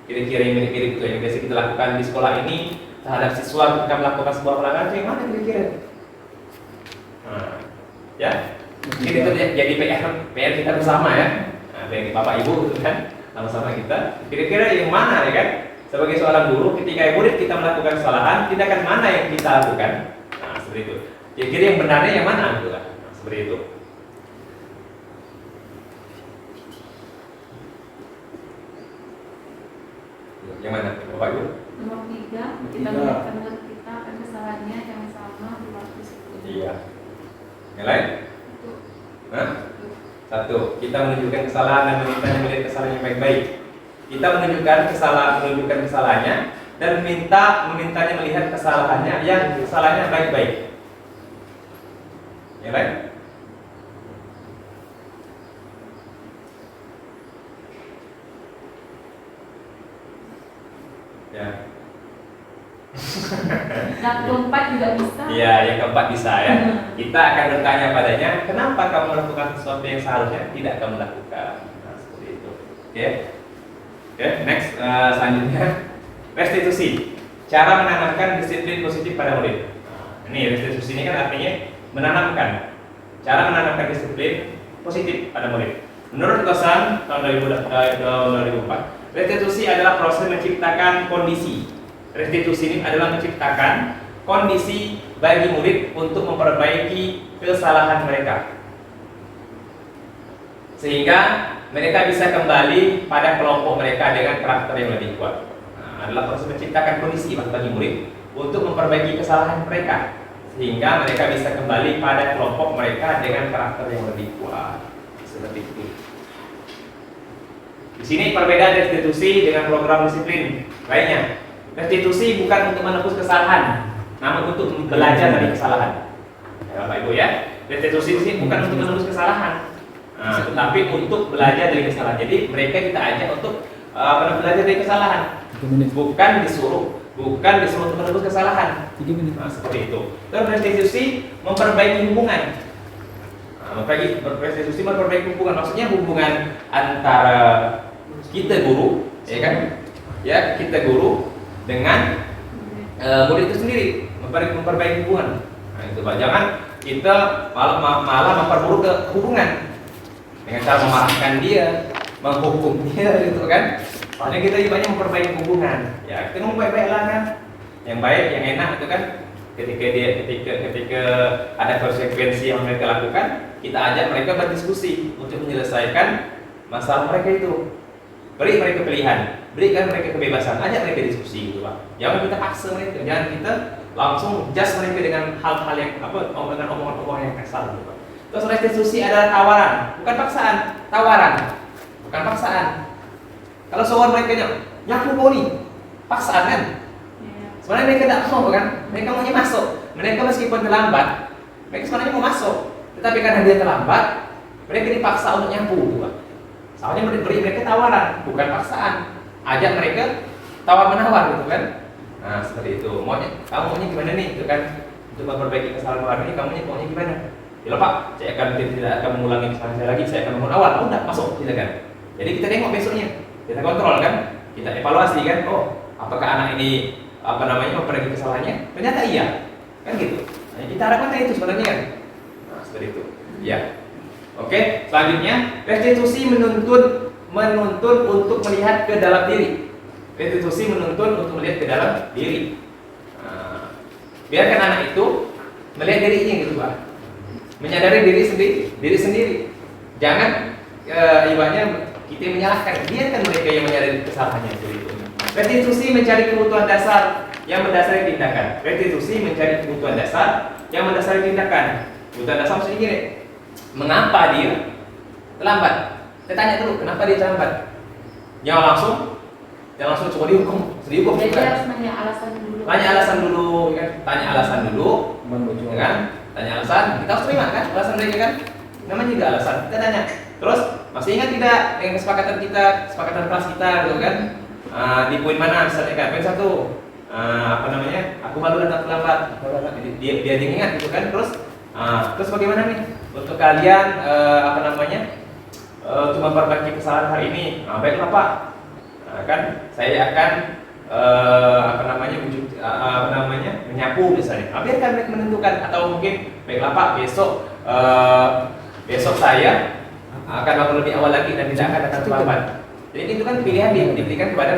Kira-kira yang mirip-mirip itu yang biasa kita lakukan di sekolah ini terhadap siswa ketika melakukan sebuah pelanggaran itu yang mana kira-kira? Nah, ya. Mungkin itu jadi PR kita bersama ya. Nah, dari Bapak Ibu gitu kan, sama-sama kita. Kira-kira yang mana ya kan? Sebagai seorang guru, ketika murid kita melakukan kesalahan, tindakan mana yang kita lakukan? Nah, seperti itu. Kira-kira yang benarnya yang mana gitu kan? Nah, seperti itu. Yang mana, Bapak Ibu? Nomor 3, kita mengingatkan murid kita akan kesalahannya yang sama di waktu sebelumnya. Iya. Yang lain? Nah, satu, kita menunjukkan kesalahan dan memintanya melihat kesalahan yang baik-baik. Kita menunjukkan kesalahannya dan memintanya melihat kesalahannya baik-baik. Yang lain? Ya. Yang keempat juga bisa. Iya, yang keempat bisa ya. Kita akan bertanya padanya, kenapa kamu melakukan sesuatu yang seharusnya tidak kamu lakukan? Nah, seperti itu. Oke. Oke, next selanjutnya restitusi. Cara menanamkan disiplin positif pada murid. Nah, ini restitusi ini kan artinya menanamkan. Cara menanamkan disiplin positif pada murid. Menurut Gosan tahun 2004, restitusi adalah proses menciptakan kondisi. Restitusi ini adalah menciptakan kondisi bagi murid untuk memperbaiki kesalahan mereka, sehingga mereka bisa kembali pada kelompok mereka dengan karakter yang lebih kuat. Nah, adalah proses menciptakan kondisi bagi murid untuk memperbaiki kesalahan mereka, sehingga mereka bisa kembali pada kelompok mereka dengan karakter yang lebih kuat. Seperti itu. Di sini perbedaan restitusi dengan program disiplin lainnya. Restitusi bukan untuk menebus kesalahan, namun untuk belajar dari kesalahan. Ya, Bapak Ibu ya. Restitusi ini bukan untuk menebus kesalahan, tetapi untuk belajar dari kesalahan. Jadi mereka kita ajak untuk belajar dari kesalahan, bukan disuruh untuk menebus kesalahan. Nah, seperti itu. Terus restitusi memperbaiki hubungan. Restitusi memperbaiki hubungan, maksudnya hubungan antara kita guru, ya kan? Ya, kita guru dengan murid itu sendiri, memperbaiki hubungan. Nah, itu Pak. Jangan kita malah memperburuk ke hubungan dengan cara memarahkan dia, menghukum dia, gitu kan? Soalnya kita banyak memperbaiki hubungan. Ya, kita ngomong baik-baik lah kan, yang baik, yang enak itu kan. Ketika ada konsekuensi yang mereka lakukan, kita ajak mereka berdiskusi untuk menyelesaikan masalah mereka itu. Beri mereka pilihan, berikan mereka kebebasan, ajak mereka diskusi gitu Pak. Jangan kita paksa mereka, jangan kita langsung judge mereka dengan hal-hal yang dengan omongan-omongan yang kasar gitu Pak. Terus restitusi adalah tawaran, bukan paksaan, tawaran, bukan paksaan. Kalau seorang mereka nyapu kau nih, paksaan kan? Sebenarnya mereka tidak mau kan? Mereka maunya masuk. Mereka meskipun terlambat, mereka sebenarnya mau masuk, tetapi karena dia terlambat, mereka dipaksa untuk nyapu gitu Pak. Soalnya beri mereka tawaran, bukan paksaan. Ajak mereka tawar-menawar gitu kan. Nah, seperti itu. Kamu maunya gimana nih? Itu kan untuk memperbaiki kesalahan orang ini, kamu maunya gimana? Ya Pak, saya tidak akan mengulangi kesalahan saya lagi, saya akan menawar. Udah, masuk gitu kan. Jadi kita tengok besoknya. Kita kontrol kan? Kita evaluasi kan? Oh, apakah anak ini memperbaiki kesalahannya? Ternyata iya. Kan gitu. Nah, kita harapkan itu sebenarnya kan. Nah, seperti itu. Ya. Oke, selanjutnya restitusi menuntun untuk melihat ke dalam diri. Restitusi menuntun untuk melihat ke dalam diri. Nah, biarkan anak itu melihat dirinya gitu Pak. Menyadari diri sendiri. Jangan ibaratnya kita menyalahkan. Biarkan mereka yang menyadari kesalahannya itu. Restitusi mencari kebutuhan dasar yang mendasari tindakan. Restitusi mencari kebutuhan dasar yang mendasari tindakan. Kebutuhan dasar maksudnya gini. Mengapa dia terlambat? Saya tanya dulu, kenapa dia terlambat? Jangan langsung coba dihukum. Jadi harus nanya alasan dulu. Tanya alasan dulu, kan? Tanya alasan dulu, kan? Tanya alasan, kita harus terima kan? Alasan mereka kan? Namanya juga alasan. Kita tanya. Terus masih ingat tidak dengan kesepakatan kelas kita, gitu kan? Di poin mana misalnya kan? Poin 1. Aku malu datang terlambat. Dia ingat gitu kan? Terus bagaimana nih untuk kalian untuk memperbaiki kesalahan hari ini? Baiklah Pak, kan saya akan menyapu misalnya. Biarkan mereka menentukan, atau mungkin baiklah Pak, besok saya akan bangun lebih awal lagi dan tidak akan datang terlambat. Jadi itu kan pilihan diberikan kepada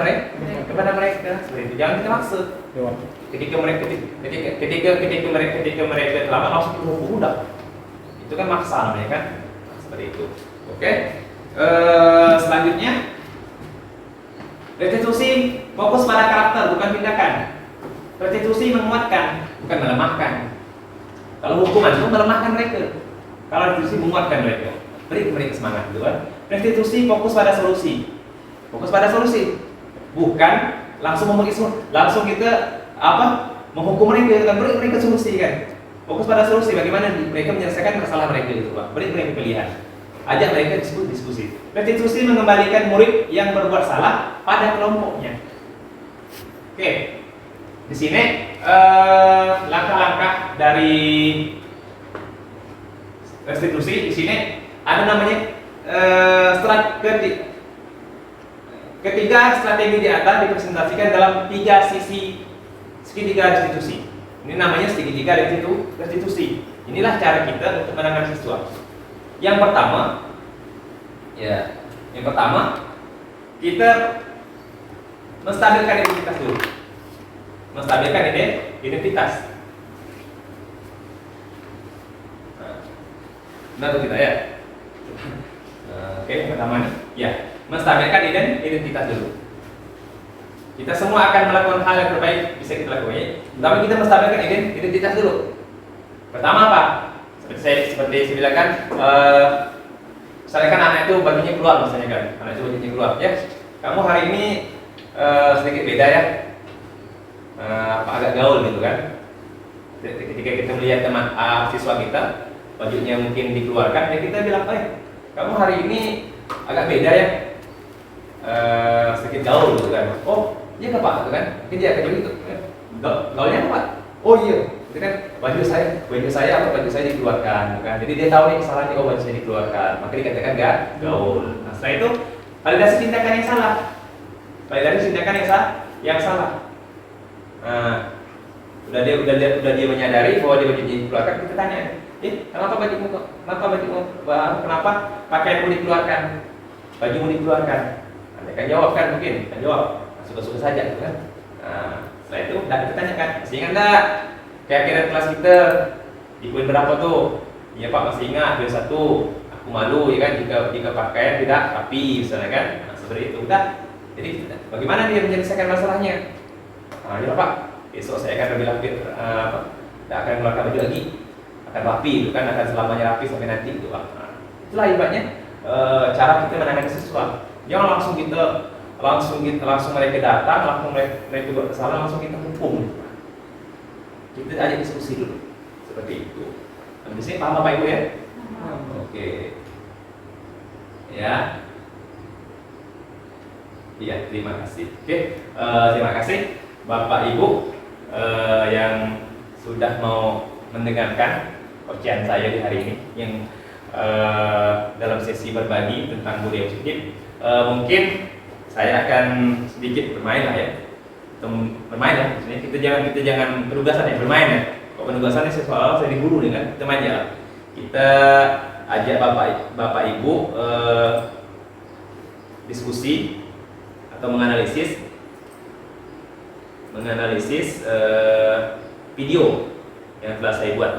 mereka seperti itu. Jangan kita maksud. Ketika mereka terlambat langsung dihukum, udah. Itu kan maksa namanya kan. Seperti itu. Oke. Selanjutnya restitusi fokus pada karakter bukan tindakan. Restitusi menguatkan bukan melemahkan. Kalau hukuman itu melemahkan mereka. Kalau restitusi menguatkan mereka. Beri mereka semangat gitu kan. Restitusi fokus pada solusi. Fokus pada solusi. Bukan langsung langsung kita menghukum mereka, kan? Beri mereka solusi kan. Fokus pada solusi, bagaimana mereka menyelesaikan masalah mereka gitu Pak. Beri mereka pilihan. Ajak mereka diskusi. Restitusi mengembalikan murid yang berbuat salah pada kelompoknya. Oke. Di sini langkah-langkah dari restitusi di sini ada namanya ketiga strategi di atas dipresentasikan dalam 3 sisi segitiga restitusi. Ini namanya segitiga restitusi. Inilah cara kita untuk menangani siswa. Yang pertama, kita menstabilkan identitas dulu. Menstabilkan identitas. Benar tuh kita ya. Oke, pertama nih, ya, menstabilkan identitas dulu. Kita semua akan melakukan hal yang terbaik bisa kita lakukan. Tapi kita menstabilkan identitas dulu. Pertama apa? Seperti saya bilang kan, misalnya kan anak itu bajunya keluar, misalnya kan, anak itu bajunya keluar, ya. Kamu hari ini sedikit beda ya, agak gaul gitu kan. Ketika kita melihat teman siswa kita bajunya mungkin dikeluarkan, ya kita bilang, kamu hari ini agak beda ya, sedikit gaul gitu kan. Oh iya nggak pak, gitu kan? Mungkin dia akan gitu, gaulnya apa pak? Oh iya, itu kan baju saya atau baju saya dikeluarkan, gitu kan? Jadi dia tahu nih kesalahannya, oh baju saya dikeluarkan, maka dikatakan nggak gaul. Nah setelah itu validasi tindakan yang salah, yang salah. Nah, udah dia menyadari bahwa dia bajunya dikeluarkan, kita tanya, kenapa pakaianmu dikeluarkan, bajumu dikeluarkan? Anda kan jawab kan, mungkin kan jawab, suka-suka saja, gitu kan? Nah, setelah itu udah kita tanyakan, masih ingat nggak keyakinan kelas kita di poin berapa tuh? Iya pak, masih ingat, poin 1. Aku malu ya kan jika pakaian tidak rapi, misalnya kan? Nah, seperti itu udah. Jadi bagaimana dia menyelesaikan masalahnya? Nah, ya pak, besok saya akan lebih rapi, tidak akan mengeluarkan baju lagi, akan rapi, itu kan akan selamanya rapi sampai nanti itu pak. Nah, itulah ibaratnya cara kita menangani siswa. Jangan langsung mereka datang, langsung mereka buat kesalahan, langsung kita hukum. Kita ajak diskusi dulu, seperti itu. Dan di sini paham Bapak Ibu ya? Oke. Ya. Iya, terima kasih. Oke, terima kasih Bapak Ibu yang sudah mau mendengarkan ucapan saya di hari ini yang dalam sesi berbagi tentang budaya positif. Mungkin saya akan sedikit bermain lah ya, bermain lah. Maksudnya kita jangan penugasan ya, bermain ya. Kalau penugasannya soal saya diguru dengan kita main ya. Kita ajak bapak ibu diskusi atau menganalisis video yang telah saya buat.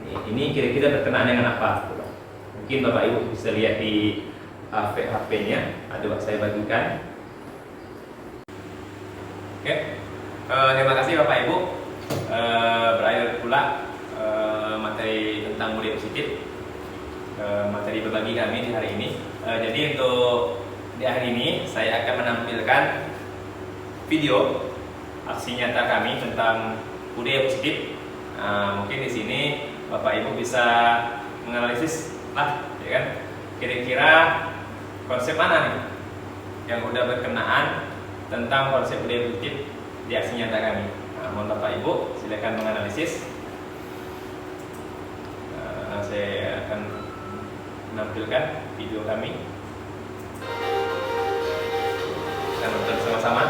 Ini kira-kira berkenaan dengan apa? Mungkin Bapak Ibu bisa lihat di HP-nya, ada saya bagikan. Oke, terima kasih Bapak Ibu. Berakhir pula materi tentang budaya positif, materi berbagi kami di hari ini. Jadi untuk di hari ini saya akan menampilkan video aksi nyata kami tentang budaya positif. Mungkin di sini Bapak Ibu bisa menganalisis lah, ya kan? Kira-kira konsep mana nih yang udah berkenaan tentang konsep budaya positif di aksi nyata kami. Mohon Bapak Ibu silakan menganalisis. Saya akan menampilkan video kami. Kita nonton sama-sama.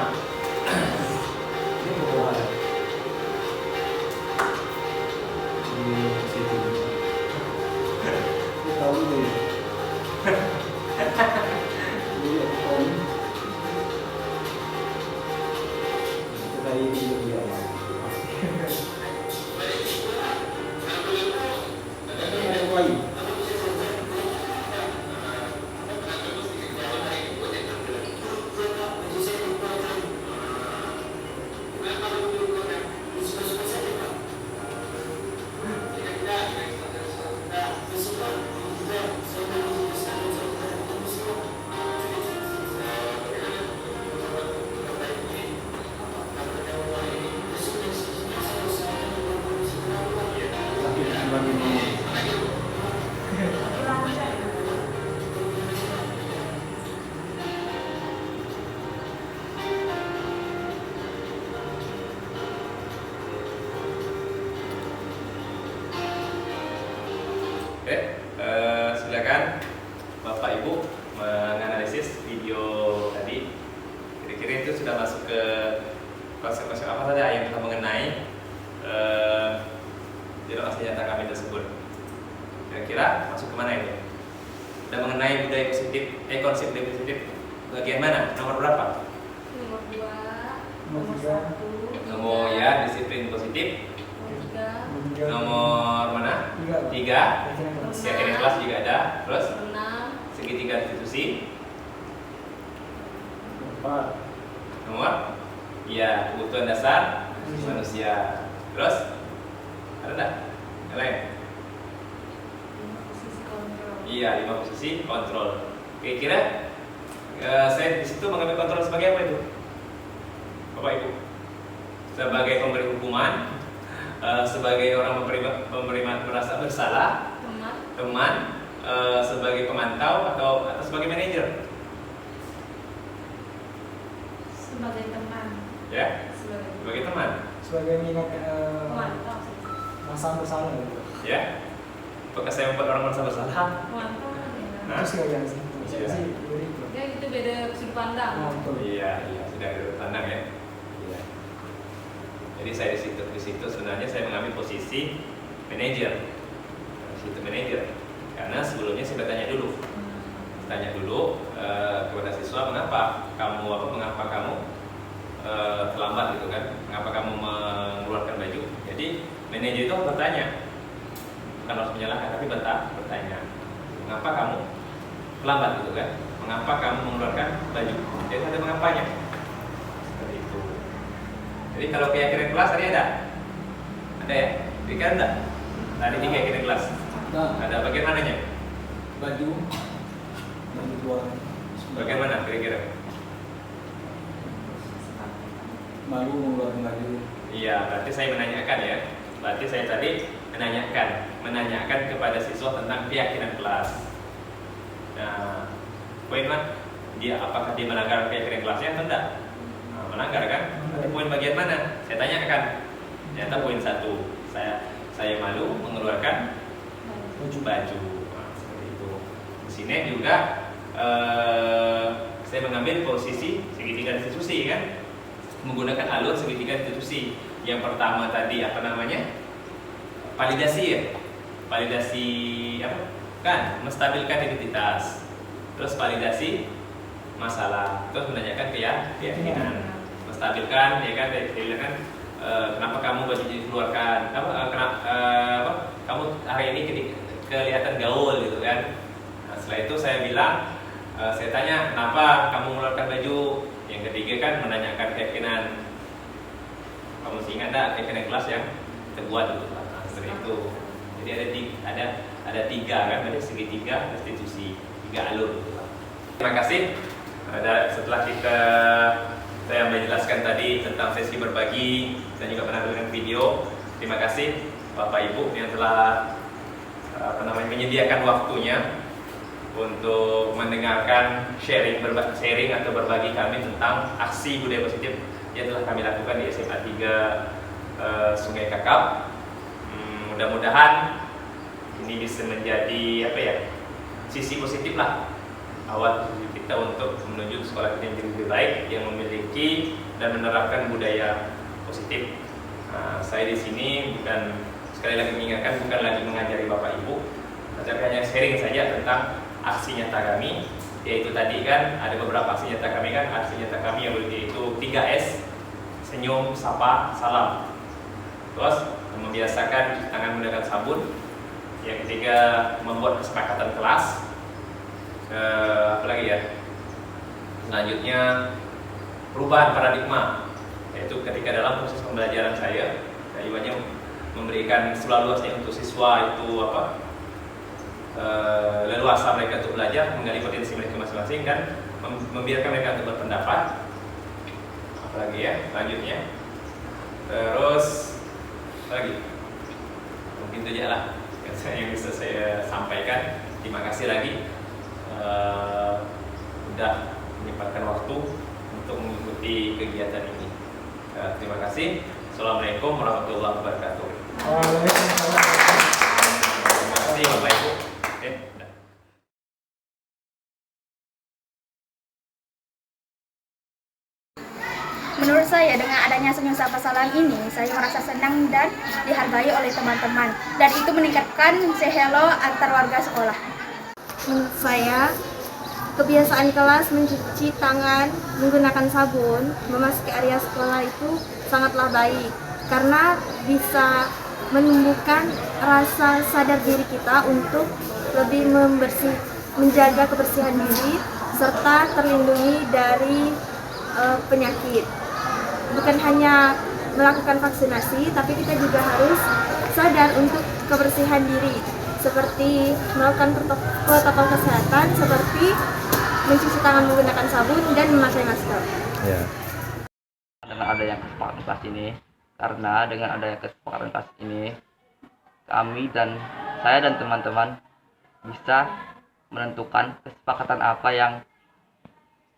Silakan Bapak Ibu menganalisis video tadi. Kira-kira itu sudah masuk ke konsep-konsep apa saja yang telah mengenai dialog aksi nyata kami tersebut. Kira-kira masuk kemana ini? Sudah mengenai budaya positif, konsep budaya positif bagian mana? Nomor berapa? Nomor 2, Nomor nomor tiga. 1, Nomor ya disiplin positif. nomor 3, Nomor mana? 3. 3. Keyakinan kelas juga ada. Terus nomor 6, segitiga institusi. 4. Nomor ya kebutuhan dasar manusia. Terus ada enggak? Yang lain? posisi kontrol. Iya, 5 posisi kontrol. Kira-kira saya di situ mengambil kontrol sebagai apa itu? Bapak Ibu? Sebagai pemberi hukuman, sebagai orang memberi merasa bersalah, teman, sebagai pemantau atau sebagai manajer? Sebagai teman. Ya, sebagai teman. Sebagai mengingatkan Pemantau. masa bersalah gitu. Ya, apakah saya membuat orang merasa bersalah? Pemantau kan ya. Nah. Itu sih yang sih. Iya. Sih begitu. Ya itu beda sudut pandang. Nah, betul. Iya, sudah ada pandang ya. Iya. Jadi saya di situ sebenarnya saya mengambil posisi manajer. Di situ manajer. Karena sebelumnya saya bertanya dulu. Tanya dulu kepada siswa mengapa kamu terlambat gitu kan? Mengapa kamu mengeluarkan baju? Jadi manajer itu bertanya, bukan harus menyalahkan tapi bertanya, mengapa kamu terlambat gitu kan? Mengapa kamu mengeluarkan baju? Jadi ada mengapanya. Seperti itu. Jadi kalau keyakinan kelas tadi ada ya? Kira-kira enggak? Tadi di keyakinan kelas Nah, ada bagian mananya? baju keluar. Bagian mana kira-kira? Malu mengeluarkan baju. Iya, berarti saya menanyakan ya. Berarti saya tadi menanyakan kepada siswa tentang keyakinan kelas. Nah, poin mana? Apakah dia melanggar keyakinan kelasnya atau tidak? Nah, melanggar kan? Tapi poin bagian mana? Saya tanyakan. Ternyata poin 1. Saya malu mengeluarkan baju. Nah, seperti itu. Di sini juga saya mengambil posisi segitiga institusi kan, menggunakan alur segitiga institusi. Yang pertama tadi apa namanya? Validasi ya. Validasi apa? Kan menstabilkan identitas. Terus validasi masalah. Terus menanyakan keyakinan. Menstabilkan ya kan, kan kenapa kamu baju dikeluarkan? Kenapa kamu hari ini kelihatan gaul gitu kan? Nah, setelah itu saya bilang, saya tanya kenapa kamu mengeluarkan baju. Yang ketiga kan menanyakan keyakinan. Kamu masih ingat enggak keyakinan kelas yang kita buat gitu kan? Nah, seperti itu. Jadi ada 3 kan, ada segitiga institusi, 3 alur gitu kan. Terima kasih. Setelah saya menjelaskan tadi tentang sesi berbagi dan juga menampilkan video. Terima kasih Bapak Ibu yang telah menyediakan waktunya untuk mendengarkan sharing atau berbagi kami tentang aksi budaya positif yang telah kami lakukan di SMA 3 Sungai Kakap. Mudah-mudahan ini bisa menjadi sisi positif lah, awal kita untuk menuju sekolah kita yang lebih baik, yang memiliki dan menerapkan budaya positif. Saya di sini bukan, sekali lagi mengingatkan, bukan lagi mengajari Bapak Ibu, tapi hanya sharing saja tentang aksi nyata kami, yaitu tadi kan ada beberapa aksi nyata kami kan, aksi nyata kami yaitu 3S, senyum, sapa, salam. Terus membiasakan cuci tangan menggunakan sabun. Yang ketiga membuat kesepakatan kelas. Apa lagi ya? Selanjutnya perubahan paradigma, yaitu ketika dalam proses pembelajaran saya banyak memberikan seluas-luasnya untuk siswa itu leluasa mereka untuk belajar, menggali potensi mereka masing-masing dan membiarkan mereka untuk berpendapat. Apalagi ya, selanjutnya. Terus lagi, mungkin itu aja lah yang bisa saya sampaikan. Terima kasih lagi sudah menyempatkan waktu untuk mengikuti kegiatan ini. Terima kasih. Assalamualaikum warahmatullahi wabarakatuh. Waalaikumsalam. Terima kasih Bapak Ibu. saya dengan adanya senyum sapa salam ini, saya merasa senang dan dihargai oleh teman-teman. Dan itu meningkatkan say hello antar warga sekolah. Menurut saya, kebiasaan kelas mencuci tangan menggunakan sabun memasuki area sekolah itu sangatlah baik karena bisa menumbuhkan rasa sadar diri kita untuk lebih menjaga kebersihan diri serta terlindungi dari penyakit. Bukan hanya melakukan vaksinasi, tapi kita juga harus sadar untuk kebersihan diri, seperti melakukan protokol kesehatan seperti mencuci tangan menggunakan sabun dan memakai masker. Ya. Dengan adanya kesepakatan kelas ini, karena dengan adanya kesepakatan kelas ini, kami dan saya dan teman-teman bisa menentukan kesepakatan apa yang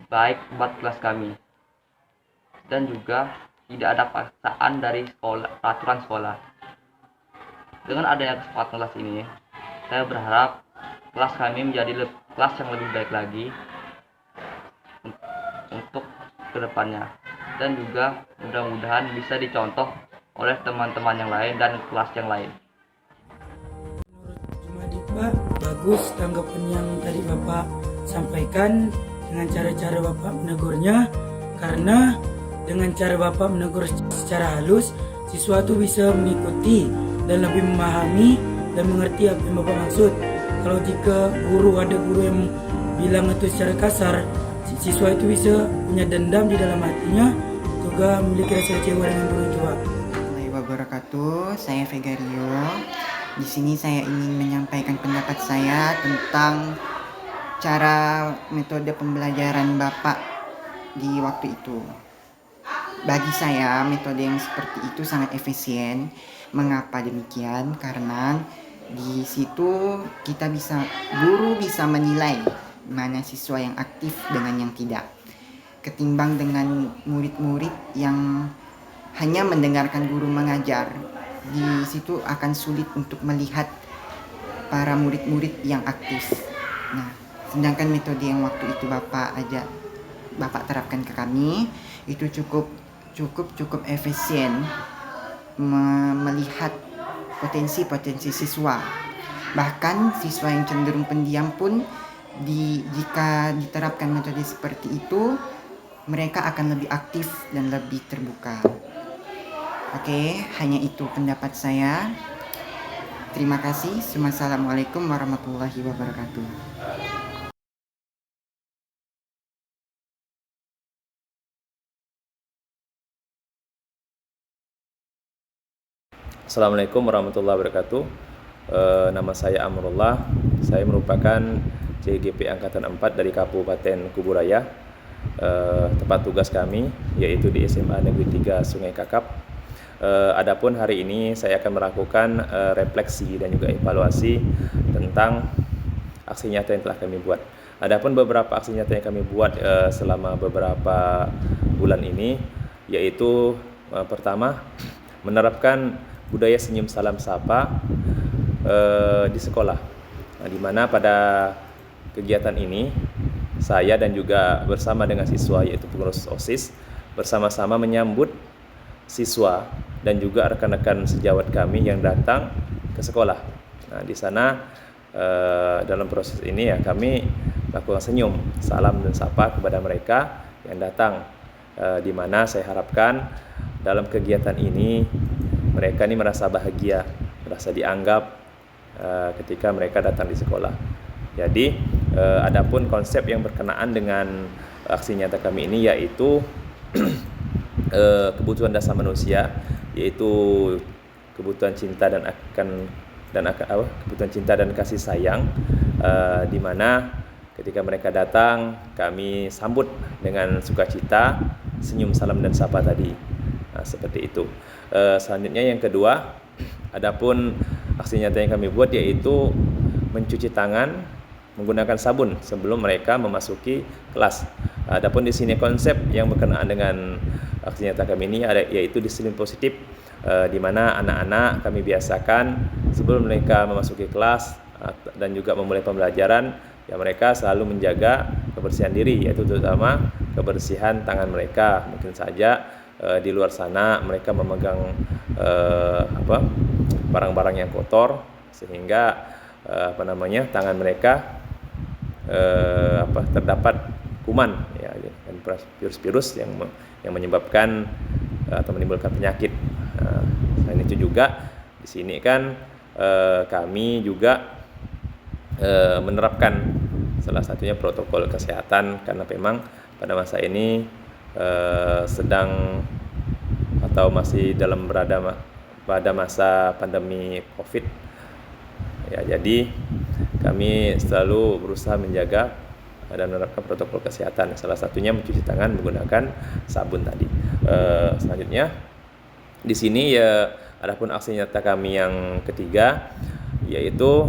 baik buat kelas kami, dan juga tidak ada paksaan dari peraturan sekolah. Dengan adanya kesepakatan kelas ini, saya berharap kelas kami menjadi kelas yang lebih baik lagi untuk kedepannya, dan juga mudah-mudahan bisa dicontoh oleh teman-teman yang lain dan kelas yang lain. Menurut Jumadit, Pak, bagus tanggapan yang tadi Bapak sampaikan dengan cara-cara Bapak menegurnya, karena dengan cara Bapak menegur secara halus, siswa itu bisa mengikuti dan lebih memahami dan mengerti apa yang Bapak maksud. Kalau jika ada guru yang bilang itu secara kasar, siswa itu bisa punya dendam di dalam hatinya, juga memiliki rasa kecewa dengan guru itu, Pak. Assalamualaikum warahmatullahi wabarakatuh. Saya Vegario. Di sini saya ingin menyampaikan pendapat saya tentang cara metode pembelajaran Bapak di waktu itu. Bagi saya metode yang seperti itu sangat efisien. Mengapa demikian? Karena di situ guru bisa menilai mana siswa yang aktif dengan yang tidak. Ketimbang dengan murid-murid yang hanya mendengarkan guru mengajar, di situ akan sulit untuk melihat para murid-murid yang aktif. Nah, sedangkan metode yang waktu itu Bapak terapkan ke kami itu cukup efisien melihat potensi siswa. Bahkan siswa yang cenderung pendiam pun jika diterapkan metode seperti itu, mereka akan lebih aktif dan lebih terbuka. Oke, hanya itu pendapat saya. Terima kasih. Wassalamualaikum warahmatullahi wabarakatuh. Assalamualaikum warahmatullahi wabarakatuh. Nama saya Amrullah. Saya merupakan CGP Angkatan 4 dari Kabupaten Kuburaya. Tempat tugas kami yaitu di SMA Negeri 3 Sungai Kakap. Adapun hari ini saya akan melakukan refleksi dan juga evaluasi tentang aksi nyata yang telah kami buat. Adapun beberapa aksi nyata yang kami buat selama beberapa bulan ini, yaitu pertama, menerapkan budaya senyum salam sapa di sekolah. Nah, di mana pada kegiatan ini saya dan juga bersama dengan siswa yaitu pengurus OSIS bersama-sama menyambut siswa dan juga rekan-rekan sejawat kami yang datang ke sekolah. Nah, di sana dalam proses ini ya kami melakukan senyum, salam dan sapa kepada mereka yang datang, di mana saya harapkan dalam kegiatan ini mereka ini merasa bahagia, merasa dianggap ketika mereka datang di sekolah. Jadi adapun konsep yang berkenaan dengan aksi nyata kami ini yaitu kebutuhan dasar manusia, yaitu kebutuhan cinta kebutuhan cinta dan kasih sayang, di mana ketika mereka datang kami sambut dengan sukacita, senyum, salam dan sapa tadi. Nah, seperti itu. Selanjutnya yang kedua, adapun aksi nyata yang kami buat yaitu mencuci tangan menggunakan sabun sebelum mereka memasuki kelas. Adapun di sini konsep yang berkenaan dengan aksi nyata kami ini yaitu disiplin positif, di mana anak-anak kami biasakan sebelum mereka memasuki kelas dan juga memulai pembelajaran, ya mereka selalu menjaga kebersihan diri, yaitu terutama kebersihan tangan mereka. Mungkin saja di luar sana mereka memegang barang-barang yang kotor, sehingga tangan mereka terdapat kuman ya, dan virus-virus yang menyebabkan atau menimbulkan penyakit. Selain itu juga di sini kan kami juga menerapkan salah satunya protokol kesehatan, karena memang pada masa ini sedang atau masih berada pada masa pandemi COVID ya. Jadi kami selalu berusaha menjaga dan menerapkan protokol kesehatan, salah satunya mencuci tangan menggunakan sabun tadi. Selanjutnya di sini ya, adapun aksi nyata kami yang ketiga, yaitu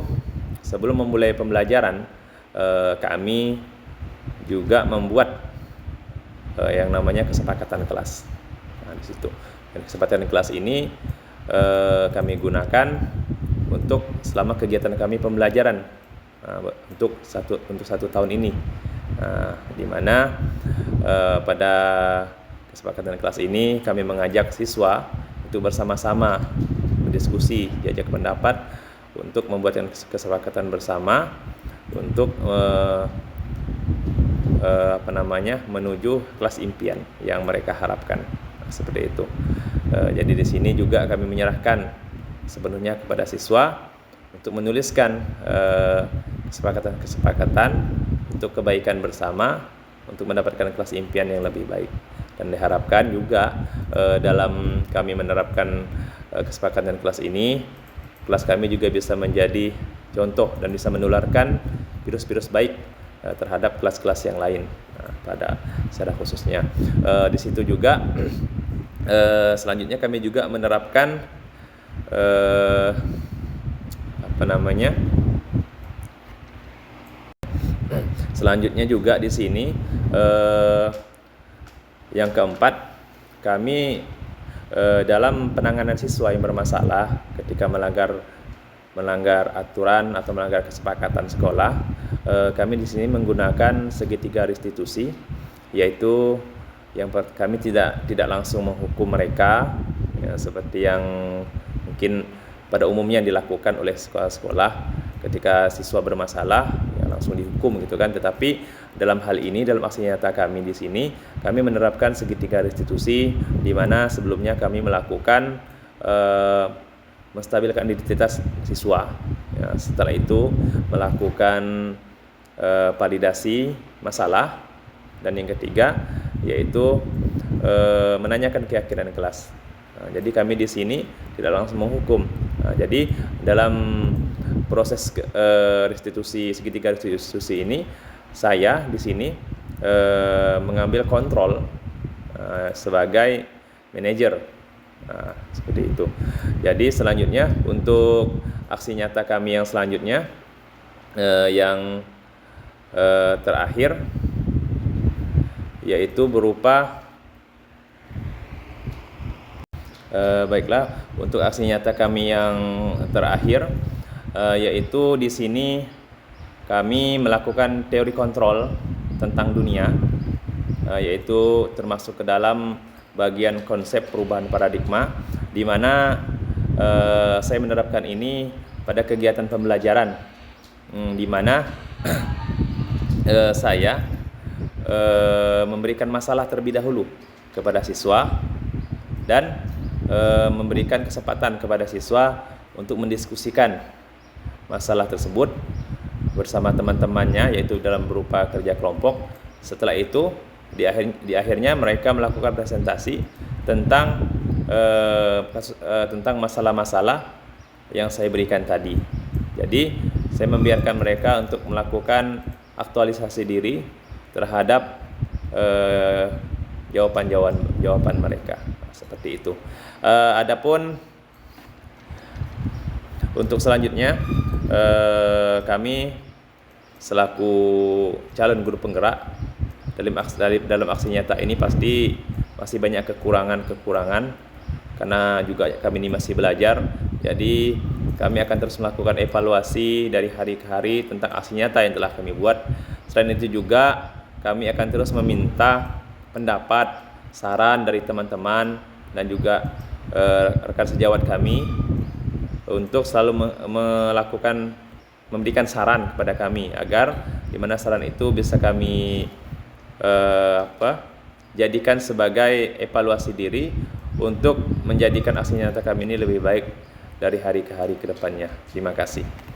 sebelum memulai pembelajaran kami juga membuat yang namanya kesepakatan kelas. Nah, di situ. Dan kesepakatan kelas ini kami gunakan untuk selama kegiatan kami pembelajaran untuk satu tahun ini. Di mana pada kesepakatan kelas ini kami mengajak siswa untuk bersama-sama berdiskusi, diajak pendapat untuk membuat kesepakatan bersama untuk menuju kelas impian yang mereka harapkan. Seperti itu. Jadi di sini juga kami menyerahkan sepenuhnya kepada siswa untuk menuliskan kesepakatan untuk kebaikan bersama untuk mendapatkan kelas impian yang lebih baik. Dan diharapkan juga dalam kami menerapkan kesepakatan kelas ini, kelas kami juga bisa menjadi contoh dan bisa menularkan virus-virus baik terhadap kelas-kelas yang lain. Pada secara khususnya di situ juga selanjutnya kami juga menerapkan selanjutnya juga di sini yang keempat, kami dalam penanganan siswa yang bermasalah ketika melanggar aturan atau melanggar kesepakatan sekolah, kami di sini menggunakan segitiga restitusi, yaitu kami tidak langsung menghukum mereka ya, seperti yang mungkin pada umumnya dilakukan oleh sekolah-sekolah ketika siswa bermasalah ya langsung dihukum gitu kan. Tetapi dalam hal ini, dalam aksi nyata kami di sini, kami menerapkan segitiga restitusi, di mana sebelumnya kami melakukan menstabilkan identitas siswa ya, setelah itu melakukan validasi masalah, dan yang ketiga yaitu menanyakan keyakinan kelas. Jadi kami di sini tidak langsung menghukum. Jadi dalam proses segitiga restitusi ini, saya di sini mengambil kontrol sebagai manajer. Seperti itu. Jadi selanjutnya untuk aksi nyata kami yang selanjutnya yang terakhir, yaitu berupa baiklah, untuk aksi nyata kami yang terakhir yaitu di sini kami melakukan teori kontrol tentang dunia, yaitu termasuk ke dalam bagian konsep perubahan paradigma, di mana saya menerapkan ini pada kegiatan pembelajaran, di mana saya memberikan masalah terlebih dahulu kepada siswa dan memberikan kesempatan kepada siswa untuk mendiskusikan masalah tersebut bersama teman-temannya, yaitu dalam berupa kerja kelompok. Setelah itu di akhirnya mereka melakukan presentasi tentang masalah-masalah yang saya berikan tadi. Jadi saya membiarkan mereka untuk melakukan aktualisasi diri terhadap jawaban mereka, seperti itu. Adapun untuk selanjutnya, kami selaku calon guru penggerak dalam aksi nyata ini pasti masih banyak kekurangan karena juga kami ini masih belajar. Jadi kami akan terus melakukan evaluasi dari hari ke hari tentang aksi nyata yang telah kami buat. Selain itu juga kami akan terus meminta pendapat saran dari teman-teman dan juga rekan sejawat kami untuk selalu memberikan saran kepada kami agar di mana saran itu bisa kami jadikan sebagai evaluasi diri untuk menjadikan aksi nyata kami ini lebih baik dari hari ke hari ke depannya. Terima kasih.